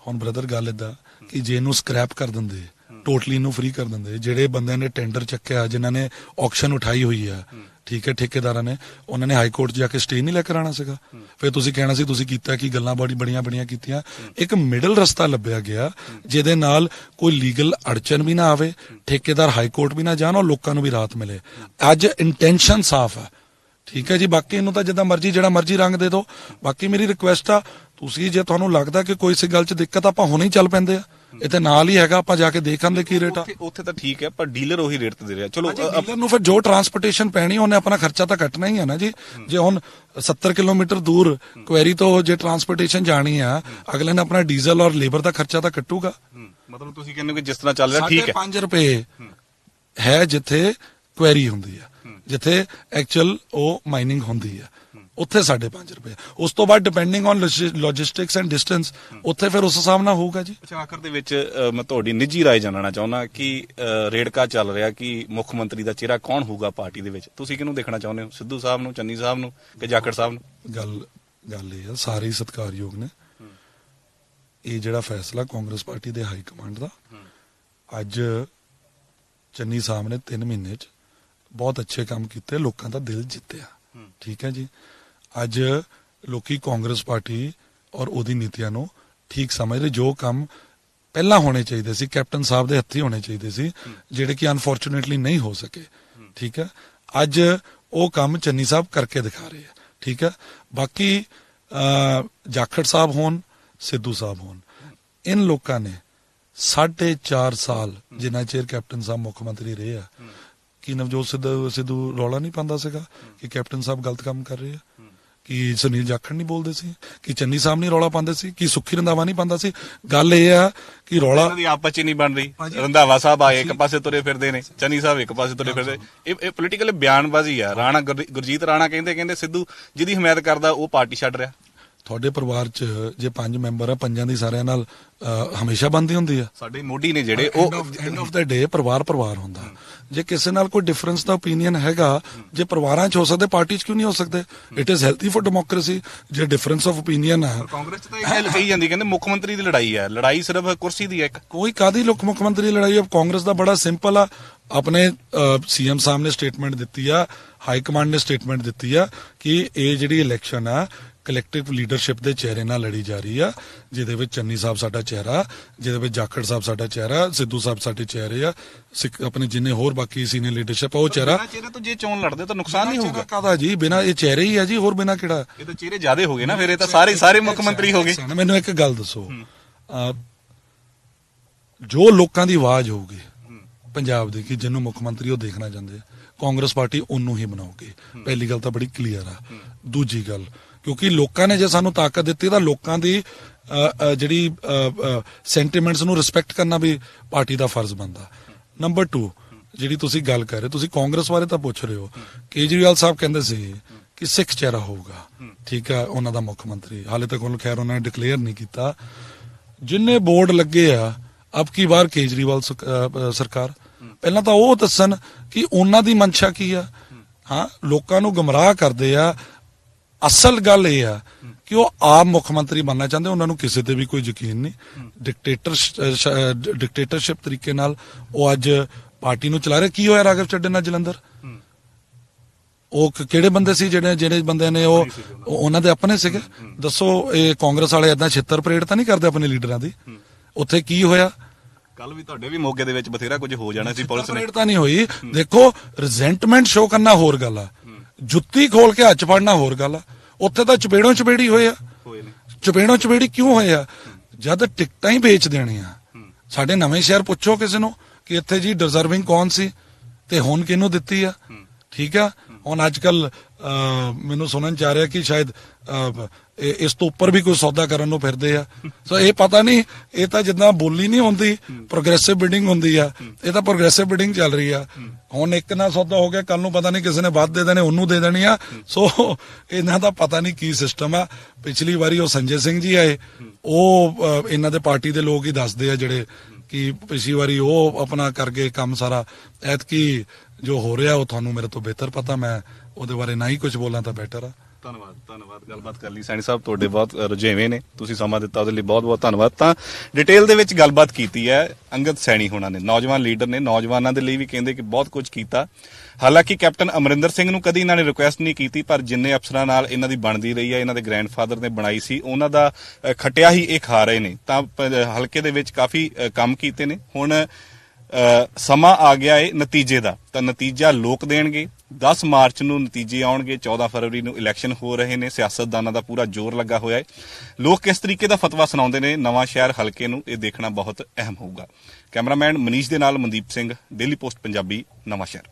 ਹੁਣ ਬ੍ਰਦਰ ਗੱਲ ਏਦਾਂ ਕਿ ਜੇ ਇਹਨੂੰ ਸਕ੍ਰੈਪ ਕਰ ਦਿੰਦੇ, ਟੋਟਲੀ ਨੂੰ ਫ੍ਰੀ ਕਰ ਦਿੰਦੇ, ਜਿਹੜੇ ਬੰਦਿਆਂ ਨੇ ਟੈਂਡਰ ਚੱਕਿਆ, ਜਿਨ੍ਹਾਂ ਨੇ ਆਕਸ਼ਨ ਉਠਾਈ ਹੋਈ ਆ, ਠੀਕ ਹੈ, ਠੇਕੇਦਾਰਾਂ ਨੇ, ਉਹਨਾਂ ਨੇ ਹਾਈ ਕੋਰਟ ਜਾ ਕੇ ਸਟੇ ਨਹੀਂ ਲੈ ਕੇ ਆਣਾ ਸੀਗਾ। ਫਿਰ ਤੁਸੀਂ ਕਹਿਣਾ ਸੀ ਤੁਸੀਂ ਕੀਤਾ ਕੀ, ਗੱਲਾਂ ਬੜੀਆਂ ਕੀਤੀਆਂ। ਇੱਕ ਮਿਡਲ ਰਸਤਾ ਲੱਭਿਆ ਗਿਆ ਜਿਹਦੇ ਨਾਲ ਕੋਈ ਲੀਗਲ ਅੜਚਨ ਵੀ ਨਾ ਆਵੇ, ਠੇਕੇਦਾਰ ਹਾਈ ਕੋਰਟ ਵੀ ਨਾ ਜਾਣ ਔਰ ਲੋਕਾਂ ਨੂੰ ਵੀ ਰਾਹਤ ਮਿਲੇ। ਅੱਜ ਇੰਟੈਂਸ਼ਨ ਸਾਫ਼ ਆ, ਠੀਕ ਹੈ ਜੀ। ਬਾਕੀ ਇਹਨੂੰ ਤਾਂ ਜਿੱਦਾਂ ਮਰਜ਼ੀ ਜਿਹੜਾ ਮਰਜ਼ੀ ਰੰਗ ਦੇ ਦਿਓ। ਬਾਕੀ ਮੇਰੀ ਰਿਕੁਐਸਟ ਆ, ਤੁਸੀਂ ਜੇ ਤੁਹਾਨੂੰ ਲੱਗਦਾ ਕਿ ਕੋਈ ਇਸ ਗੱਲ 'ਚ ਦਿੱਕਤ, ਆਪਾਂ ਹੁਣੇ ਹੀ ਚੱਲ ਪੈਂਦੇ ਆ, ਇੱਥੇ ਨਾਲ ਹੀ ਹੈਗਾ, ਆਪਾਂ ਜਾ ਕੇ ਦੇਖ ਆਂਦੇ ਕੀ ਰੇਟ ਆ। ਉੱਥੇ ਤਾਂ ਠੀਕ ਹੈ, ਪਰ ਡੀਲਰ ਉਹੀ ਰੇਟ ਤੇ ਦੇ ਰਿਹਾ। ਚਲੋ ਡੀਲਰ ਨੂੰ ਫਿਰ ਜੋ ਟਰਾਂਸਪੋਰਟੇਸ਼ਨ ਪੈਣੀ ਉਹਨੇ ਆਪਣਾ ਖਰਚਾ ਤਾਂ ਕੱਟਣਾ ਹੀ ਹੈ ਨਾ ਜੀ। ਜੇ ਹੁਣ 70 ਕਿਲੋਮੀਟਰ ਦੂਰ ਕੁਐਰੀ ਤੋਂ ਜੇ ਟਰਾਂਸਪੋਰਟੇਸ਼ਨ ਜਾਣੀ ਆ, ਅਗਲੇ ਨੇ ਆਪਣਾ ਡੀਜ਼ਲ ਔਰ ਲੇਬਰ ਦਾ ਖਰਚਾ ਤਾਂ ਕੱਟੂਗਾ। ਮਤਲਬ ਤੁਸੀਂ ਕਹਿੰਦੇ ਹੋ ਕਿ ਜਿਸ ਤਰ੍ਹਾਂ ਚੱਲ ਰਿਹਾ ਠੀਕ ਹੈ। 5 ਰੁਪਏ ਹੈ ਜਿੱਥੇ ਕੁਐਰੀ ਹੁੰਦੀ ਆ, ਜਿੱਥੇ ਐਕਚੁਅਲ ਉਹ ਮਾਈਨਿੰਗ ਹੁੰਦੀ ਆ, ਉੱਥੇ 5.5 ਰੁਪਏ। ਉਸ ਤੋਂ ਬਾਅਦ depending on logistics and distance, ਉੱਥੇ ਫਿਰ ਉਸ ਹਿਸਾਬ ਨਾਲ ਹੋਊਗਾ ਜੀ। ਅੱਛਾ, ਆਖਰ ਦੇ ਵਿੱਚ ਮੈਂ ਤੁਹਾਡੀ ਨਿੱਜੀ ਰਾਏ ਜਾਣਨਾ ਚਾਹੁੰਦਾ ਕਿ ਰੇੜਕਾ ਚੱਲ ਰਿਹਾ ਕਿ ਮੁੱਖ ਮੰਤਰੀ ਦਾ ਚਿਹਰਾ ਕੌਣ ਹੋਊਗਾ ਪਾਰਟੀ ਦੇ ਵਿੱਚ? ਤੁਸੀਂ ਕਿਹਨੂੰ ਦੇਖਣਾ ਚਾਹੁੰਦੇ ਹੋ, ਸਿੱਧੂ ਸਾਹਿਬ ਨੂੰ, ਚੰਨੀ ਸਾਹਿਬ ਨੂੰ ਕਿ ਜਾਖੜ ਸਾਹਿਬ ਨੂੰ? ਗੱਲ ਇਹ ਆ, ਸਾਰੇ ਹੀ ਸਤਿਕਾਰਯੋਗ ਨੇ। ਇਹ ਜਿਹੜਾ ਫੈਸਲਾ ਕਾਂਗਰਸ ਪਾਰਟੀ ਦੇ ਹਾਈ ਕਮਾਂਡ ਦਾ, ਅੱਜ ਚੰਨੀ ਸਾਹਿਬ ਨੇ 3 ਮਹੀਨੇ 'ਚ ਬਹੁਤ ਅੱਛੇ ਕੰਮ ਕੀਤੇ, ਲੋਕਾਂ ਦਾ ਦਿਲ ਜਿੱਤਿਆ, ਠੀਕ ਹੈ ਜੀ। ਅੱਜ ਲੋਕੀ ਕਾਂਗਰਸ ਪਾਰਟੀ ਔਰ ਉਹਦੀ ਨੀਤੀਆਂ ਨੂੰ ਠੀਕ ਸਮਝਦੇ। ਜੋ ਕੰਮ ਪਹਿਲਾਂ ਹੋਣੇ ਚਾਹੀਦੇ ਸੀ, ਕੈਪਟਨ ਸਾਹਿਬ ਦੇ ਹੱਥੀ ਹੋਣੇ ਚਾਹੀਦੇ ਸੀ, ਜਿਹੜੇ ਕਿ ਅਨਫੋਰਚੂਨੇਟਲੀ ਨਹੀਂ ਹੋ ਸਕੇ, ਠੀਕ ਹੈ। ਅੱਜ ਉਹ ਕੰਮ ਚੰਨੀ ਸਾਹਿਬ ਕਰਕੇ ਦਿਖਾ ਰਹੇ ਆ, ਠੀਕ ਹੈ। ਬਾਕੀ ਜਾਖੜ ਸਾਹਿਬ ਹੋਣ, ਸਿੱਧੂ ਸਾਹਿਬ ਹੋਣ, ਇਨ ਲੋਕਾਂ ਨੇ 4.5 ਸਾਲ ਜਿੰਨਾ ਚਿਰ ਕੈਪਟਨ ਸਾਹਿਬ ਮੁੱਖ ਮੰਤਰੀ ਰਹੇ ਆ, ਕਿ ਨਵਜੋਤ ਸਿੱਧੂ ਰੌਲਾ ਨਹੀਂ ਪਾਉਂਦਾ ਸੀਗਾ ਕਿ ਕੈਪਟਨ ਸਾਹਿਬ ਗਲਤ ਕੰਮ ਕਰ ਰਹੇ ਆ? ਕਿ ਸੁਨੀਲ ਜਾਖੜ ਨਹੀਂ ਬੋਲਦੇ ਸੀ? ਕਿ ਚੰਨੀ ਸਾਹਿਬ ਨਹੀਂ ਰੌਲਾ ਪਾਉਂਦੇ ਸੀ? ਕਿ ਸੁੱਖੀ ਰੰਧਾਵਾ ਨਹੀਂ ਪਾਉਂਦਾ ਸੀ? ਗੱਲ ਇਹ ਆ ਕਿ ਰੌਲਾ ਇਹਨਾਂ ਦੀ ਆਪਸ ਚ ਨਹੀਂ ਬਣ ਰਹੀ। ਰੰਧਾਵਾ ਸਾਹਿਬ ਆਏ ਇੱਕ ਪਾਸੇ ਤੁਰੇ ਫਿਰਦੇ ਨੇ, ਚੰਨੀ ਸਾਹਿਬ ਇੱਕ ਪਾਸੇ ਤੁਰੇ ਫਿਰਦੇ। ਇਹ ਪੋਲੀਟੀਕਲ ਬਿਆਨਬਾਜ਼ੀ ਆ। ਰਾਣਾ ਗੁਰਜੀਤ ਰਾਣਾ ਕਹਿੰਦੇ ਸਿੱਧੂ ਜਿਹਦੀ ਹਮਾਇਤ ਕਰਦਾ ਉਹ ਪਾਰਟੀ ਛੱਡ ਰਿਹਾ। ਤੁਹਾਡੇ ਪਰਿਵਾਰ 'ਚ ਜੇ 5 ਮੈਂਬਰ ਆ, ਪੰਜਾਂ ਦੀ ਸਾਰਿਆਂ ਨਾਲ ਹਮੇਸ਼ਾ ਬਣਦੀ ਹੁੰਦੀ ਆ। ਸਾਡੇ ਮੋਢੀ ਨੇ ਜਿਹੜੇ ਉਹ ਐਂਡ ਆਫ ਦਾ ਡੇ ਪਰਿਵਾਰ ਹੁੰਦਾ। ਜੇ ਕਿਸੇ ਨਾਲ ਕੋਈ ਡਿਫਰੈਂਸ ਦਾ ਓਪੀਨੀਅਨ ਹੈਗਾ, ਜੇ ਪਰਿਵਾਰਾਂ 'ਚ ਹੋ ਸਕਦੇ, ਪਾਰਟੀ 'ਚ ਕਿਉਂ ਨਹੀਂ ਹੋ ਸਕਦੇ? It is healthy for democracy. ਜੇ ਡਿਫਰੈਂਸ ਆਫ ਓਪੀਨੀਅਨ ਆ, ਕਾਂਗਰਸ 'ਚ ਤਾਂ ਇਹ ਗੱਲ ਕਹੀ ਜਾਂਦੀ, ਕਹਿੰਦੇ ਮੁੱਖ ਮੰਤਰੀ ਦੀ ਲੜਾਈ ਹੈ। ਲੜਾਈ ਸਿਰਫ ਕੁਰਸੀ ਦੀ ਹੈ। ਇੱਕ ਕੋਈ ਕਾਦੀ ਮੁੱਖ ਮੰਤਰੀ ਦੀ ਲੜਾਈ ਆ? ਕਾਂਗਰਸ ਦਾ ਬੜਾ ਸਿੰਪਲ ਆ। ਆਪਣੇ ਸੀਐਮ ਸਾਹਿਬ ਨੇ ਸਟੇਟਮੈਂਟ ਦਿੱਤੀ ਆ, ਹਾਈ ਕਮਾਂਡ ਨੇ ਸਟੇਟਮੈਂਟ ਦਿੱਤੀ ਆ ਕਿ ਇਹ ਜਿਹੜੀ ਇਲੈਕਸ਼ਨ ਆ ਕਲੈਕਟਿਵ ਲੀਡਰਸ਼ਿਪ ਦੇ ਚਿਹਰੇ ਨਾਲ ਲੜੀ ਜਾ ਰਹੀ ਆ, ਜਿਹਦੇ ਵਿੱਚ ਚੰਨੀ ਸਾਹਿਬ ਸਾਡਾ ਚਿਹਰਾ, ਜਿਹਦੇ ਵਿੱਚ ਜਾਖੜ ਸਾਹਿਬ ਸਾਡਾ ਚਿਹਰਾ, ਸਿੱਧੂ ਸਾਹਿਬ ਸਾਡੇ ਚਿਹਰੇ ਆ, ਆਪਣੇ ਜਿੰਨੇ ਹੋਰ ਬਾਕੀ ਸੀਨੀਅਰ ਲੀਡਰਸ਼ਿਪ ਆ ਉਹ ਚਿਹਰਾ। ਚਿਹਰੇ ਤੋਂ ਜੇ ਚੋਣ ਲੜਦੇ ਤਾਂ ਨੁਕਸਾਨ ਨਹੀਂ ਹੋਊਗਾ? ਕਾਹਦਾ ਜੀ, ਬਿਨਾਂ ਇਹ ਚਿਹਰੇ ਹੀ ਆ ਜੀ, ਹੋਰ ਬਿਨਾਂ ਕਿਹੜਾ? ਇਹ ਤਾਂ ਚਿਹਰੇ ਜ਼ਿਆਦੇ ਹੋ ਗਏ ਨਾ, ਫਿਰ ਇਹ ਤਾਂ ਸਾਰੇ ਮੁੱਖ ਮੰਤਰੀ ਹੋ ਗਏ। ਮੈਨੂੰ ਇੱਕ ਗੱਲ ਦੱਸੋ, ਜੋ ਲੋਕਾਂ ਦੀ ਆਵਾਜ਼ ਹੋਊਗੀ ਪੰਜਾਬ ਦੀ ਕਿ ਜਿਹਨੂੰ ਮੁੱਖ ਮੰਤਰੀ ਉਹ ਦੇਖਣਾ ਚਾਹੁੰਦੇ ਆ, ਕਾਂਗਰਸ ਪਾਰਟੀ ਉਹਨੂੰ ਹੀ ਬਣਾਉਗੀ। ਪਹਿਲੀ ਗੱਲ ਤਾਂ ਬੜੀ ਕਲੀਅਰ ਆ। ਦੂਜੀ ਗੱਲ, ਕਿਉਂਕਿ ਲੋਕਾਂ ਨੇ ਜੇ ਸਾਨੂੰ ਤਾਕਤ ਦਿੱਤੀ ਤਾਂ ਲੋਕਾਂ ਦੀ ਜਿਹੜੀ ਸੈਂਟੀਮੈਂਟਸ ਨੂੰ ਰਿਸਪੈਕਟ ਕਰਨਾ ਵੀ ਪਾਰਟੀ ਦਾ ਫਰਜ਼ ਬਣਦਾ। ਨੰਬਰ 2, ਜਿਹੜੀ ਤੁਸੀਂ ਗੱਲ ਕਰ ਰਹੇ, ਤੁਸੀਂ ਕਾਂਗਰਸ ਬਾਰੇ ਤਾਂ ਪੁੱਛ ਰਹੇ ਹੋ। ਕੇਜਰੀਵਾਲ ਸਾਹਿਬ ਕਹਿੰਦੇ ਸੀ ਕਿ ਸਿੱਖ ਚਿਹਰਾ ਹੋਊਗਾ, ਠੀਕ ਆ, ਉਹਨਾਂ ਦਾ ਮੁੱਖ ਮੰਤਰੀ। ਹਾਲੇ ਤੱਕ ਉਹਨੂੰ ਖੈਰ ਉਹਨਾਂ ਨੇ ਡਿਕਲੇਅਰ ਨਹੀਂ ਕੀਤਾ। ਜਿੰਨੇ ਬੋਰਡ ਲੱਗੇ ਆ ਅਬ ਕੀ ਵਾਰ ਕੇਜਰੀਵਾਲ ਸਰਕਾਰ, ਪਹਿਲਾਂ ਤਾਂ ਉਹ ਦੱਸਣ ਕਿ ਉਹਨਾਂ ਦੀ ਮਨਸ਼ਾ ਕੀ ਆ। ਹਾਂ, ਲੋਕਾਂ ਨੂੰ ਗੁੰਮਰਾਹ ਕਰਦੇ ਆ। ਅਸਲ ਗੱਲ ਇਹ ਆ ਕਿ ਉਹ ਆਪ ਮੁੱਖ ਮੰਤਰੀ ਬਣਨਾ ਚਾਹੁੰਦੇ, ਉਹਨਾਂ ਨੂੰ ਕਿਸੇ ਤੇ ਵੀ ਕੋਈ ਯਕੀਨ ਨਹੀਂ। ਡਿਕਟੇਟਰਸ਼ਿਪ ਤਰੀਕੇ ਨਾਲ ਉਹ ਅੱਜ ਪਾਰਟੀ ਨੂੰ ਚਲਾ ਰਹੇ। ਕੀ ਹੋਇਆ ਰਾਘਵ ਚੱਡੇ ਨਾਲ ਜਲੰਧਰ? ਉਹ ਕਿਹੜੇ ਬੰਦੇ ਸੀ ਜਿਹੜੇ ਬੰਦਿਆਂ ਨੇ ਉਹ ਉਹਨਾਂ ਦੇ ਆਪਣੇ ਸੀਗੇ? ਦੱਸੋ, ਇਹ ਕਾਂਗਰਸ ਵਾਲੇ ਏਦਾਂ ਛਿੱਤਰ ਪਰੇਡ ਤਾਂ ਨਹੀਂ ਕਰਦੇ ਆਪਣੇ ਲੀਡਰਾਂ ਦੀ? ਉੱਥੇ ਕੀ ਹੋਇਆ? ਕੱਲ ਵੀ ਤੁਹਾਡੇ ਵੀ ਮੋਗੇ ਦੇ ਵਿੱਚ ਬਥੇਰਾ ਕੁਝ ਹੋ ਜਾਣਾ ਸੀ। ਪੁਲਿਸ ਨੇ ਪਰੇਡ ਤਾਂ ਨਹੀਂ ਹੋਈ। ਦੇਖੋ, ਰਿਜ਼ੈਂਟਮੈਂਟ ਸ਼ੋ ਕਰਨਾ ਹੋਰ ਗੱਲ ਆ, ਜੁੱਤੀ ਖੋਲ ਕੇ ਹੱਥ ਫੜਨਾ ਹੋਰ ਗੱਲ ਆ। ਉੱਥੇ ਤਾਂ ਚਪੇੜੀ ਹੋਏ ਆ। ਚਪੇੜੀ ਕਿਉਂ ਹੋਏ ਆ? ਜਦ ਟਿਕਟਾਂ ਹੀ ਵੇਚ ਦੇਣੇ ਆ। ਸਾਡੇ ਨਵੇਂ ਸ਼ਹਿਰ ਪੁੱਛੋ ਕਿਸੇ ਨੂੰ ਕਿ ਇੱਥੇ ਜੀ ਡਿਜ਼ਰਵਿੰਗ ਕੌਣ ਸੀ ਤੇ ਹੁਣ ਕਿਹਨੂੰ ਦਿੱਤੀ ਆ। ਠੀਕ ਆ, ਹੁਣ ਅੱਜ ਕੱਲ ਮੈਨੂੰ ਸੁਣਨ ਚ ਆ ਰਿਹਾ ਕਿ ਸ਼ਾਇਦ ਇਸ ਤੋਂ ਉੱਪਰ ਵੀ ਕੋਈ ਸੌਦਾ ਕਰਨ ਨੂੰ ਫਿਰਦੇ ਆ। ਸੋ ਇਹ ਪਤਾ ਨਹੀਂ, ਇਹ ਤਾਂ ਜਿੱਦਾਂ ਬੋਲੀ ਨਹੀਂ ਹੁੰਦੀ, ਪ੍ਰੋਗਰੈਸਿਵ ਬਿਡਿੰਗ ਹੁੰਦੀ ਆ। ਇਹ ਤਾਂ ਪ੍ਰੋਗਰੈਸਿਵ ਬਿਡਿੰਗ ਚੱਲ ਰਹੀ ਆ। ਹੁਣ ਇੱਕ ਨਾਲ ਸੌਦਾ ਹੋ ਗਿਆ, ਕੱਲ ਨੂੰ ਪਤਾ ਨਹੀਂ ਕਿਸੇ ਨੇ ਵੱਧ ਦੇ ਦੇਣੇ, ਉਹਨੂੰ ਦੇ ਦੇਣੀ ਆ। ਸੋ ਇਹਨਾਂ ਦਾ ਪਤਾ ਨਹੀਂ ਕੀ ਸਿਸਟਮ ਆ। ਪਿਛਲੀ ਵਾਰੀ ਉਹ ਸੰਜੇ ਸਿੰਘ ਜੀ ਆਏ, ਉਹ ਇਹਨਾਂ ਦੇ ਪਾਰਟੀ ਦੇ ਲੋਕ ਹੀ ਦੱਸਦੇ ਆ ਜਿਹੜੇ ਕਿ ਪਿਛਲੀ ਵਾਰੀ ਉਹ ਆਪਣਾ ਕਰਕੇ ਕੰਮ ਸਾਰਾ। ਐਤਕੀ ਜੋ ਹੋ ਰਿਹਾ ਉਹ ਤੁਹਾਨੂੰ ਮੇਰੇ ਤੋਂ ਬਿਹਤਰ ਪਤਾ, ਮੈਂ ਉਹਦੇ ਬਾਰੇ ਨਾ ਹੀ ਕੁਝ ਬੋਲਾਂ ਤਾਂ ਬੈਟਰ ਆ। ਧੰਨਵਾਦ ਗੱਲਬਾਤ ਕਰ ਲਈ ਸੈਣੀ ਸਾਹਿਬ, ਤੁਹਾਡੇ ਬਹੁਤ ਰੁਝੇਵੇਂ ਨੇ, ਤੁਸੀਂ ਸਮਾਂ ਦਿੱਤਾ ਉਹਦੇ ਲਈ ਬਹੁਤ ਧੰਨਵਾਦ। ਤਾਂ ਡਿਟੇਲ ਦੇ ਵਿੱਚ ਗੱਲਬਾਤ ਕੀਤੀ ਹੈ ਅੰਗਦ ਸੈਣੀ ਹੋਣਾ ਨੇ, ਨੌਜਵਾਨ ਲੀਡਰ ਨੇ, ਨੌਜਵਾਨਾਂ ਦੇ ਲਈ ਵੀ ਕਹਿੰਦੇ ਕਿ ਬਹੁਤ ਕੁਝ ਕੀਤਾ। ਹਾਲਾਂਕਿ ਕੈਪਟਨ ਅਮਰਿੰਦਰ ਸਿੰਘ ਨੂੰ ਕਦੀ ਇਹਨਾਂ ਨੇ ਰਿਕੁਐਸਟ ਨਹੀਂ ਕੀਤੀ, ਪਰ ਜਿੰਨੇ ਅਫਸਰਾਂ ਨਾਲ ਇਹਨਾਂ ਦੀ ਬਣਦੀ ਰਹੀ ਹੈ, ਇਹਨਾਂ ਦੇ ਗ੍ਰੈਂਡਫਾਦਰ ਨੇ ਬਣਾਈ ਸੀ, ਉਹਨਾਂ ਦਾ ਖਟਿਆ ਹੀ ਇਹ ਖਾ ਰਹੇ ਨੇ। ਤਾਂ ਹਲਕੇ ਦੇ ਵਿੱਚ ਕਾਫੀ ਕੰਮ ਕੀਤੇ ਨੇ। ਹੁਣ ਸਮਾਂ ਆ ਗਿਆ ਏ ਨਤੀਜੇ ਦਾ, ਤਾਂ ਨਤੀਜਾ ਲੋਕ ਦੇਣਗੇ। 10 ਮਾਰਚ ਨੂੰ ਨਤੀਜੇ ਆਉਣਗੇ, 14 ਫਰਵਰੀ ਨੂੰ ਇਲੈਕਸ਼ਨ ਹੋ ਰਹੇ ਨੇ, ਸਿਆਸਤਦਾਨਾਂ ਦਾ ਪੂਰਾ ਜ਼ੋਰ ਲੱਗਾ ਹੋਇਆ ਹੈ। ਲੋਕ ਕਿਸ ਤਰੀਕੇ ਦਾ ਫਤਵਾ ਸੁਣਾਉਂਦੇ ਨੇ ਨਵਾਂ ਸ਼ਹਿਰ ਹਲਕੇ ਨੂੰ, ਇਹ ਦੇਖਣਾ ਬਹੁਤ ਅਹਿਮ ਹੋਊਗਾ। ਕੈਮਰਾਮੈਨ ਮਨੀਸ਼ ਦੇ ਨਾਲ ਮਨਦੀਪ ਸਿੰਘ, ਡੇਲੀ ਪੋਸਟ ਪੰਜਾਬੀ, ਨਵਾਂ ਸ਼ਹਿਰ।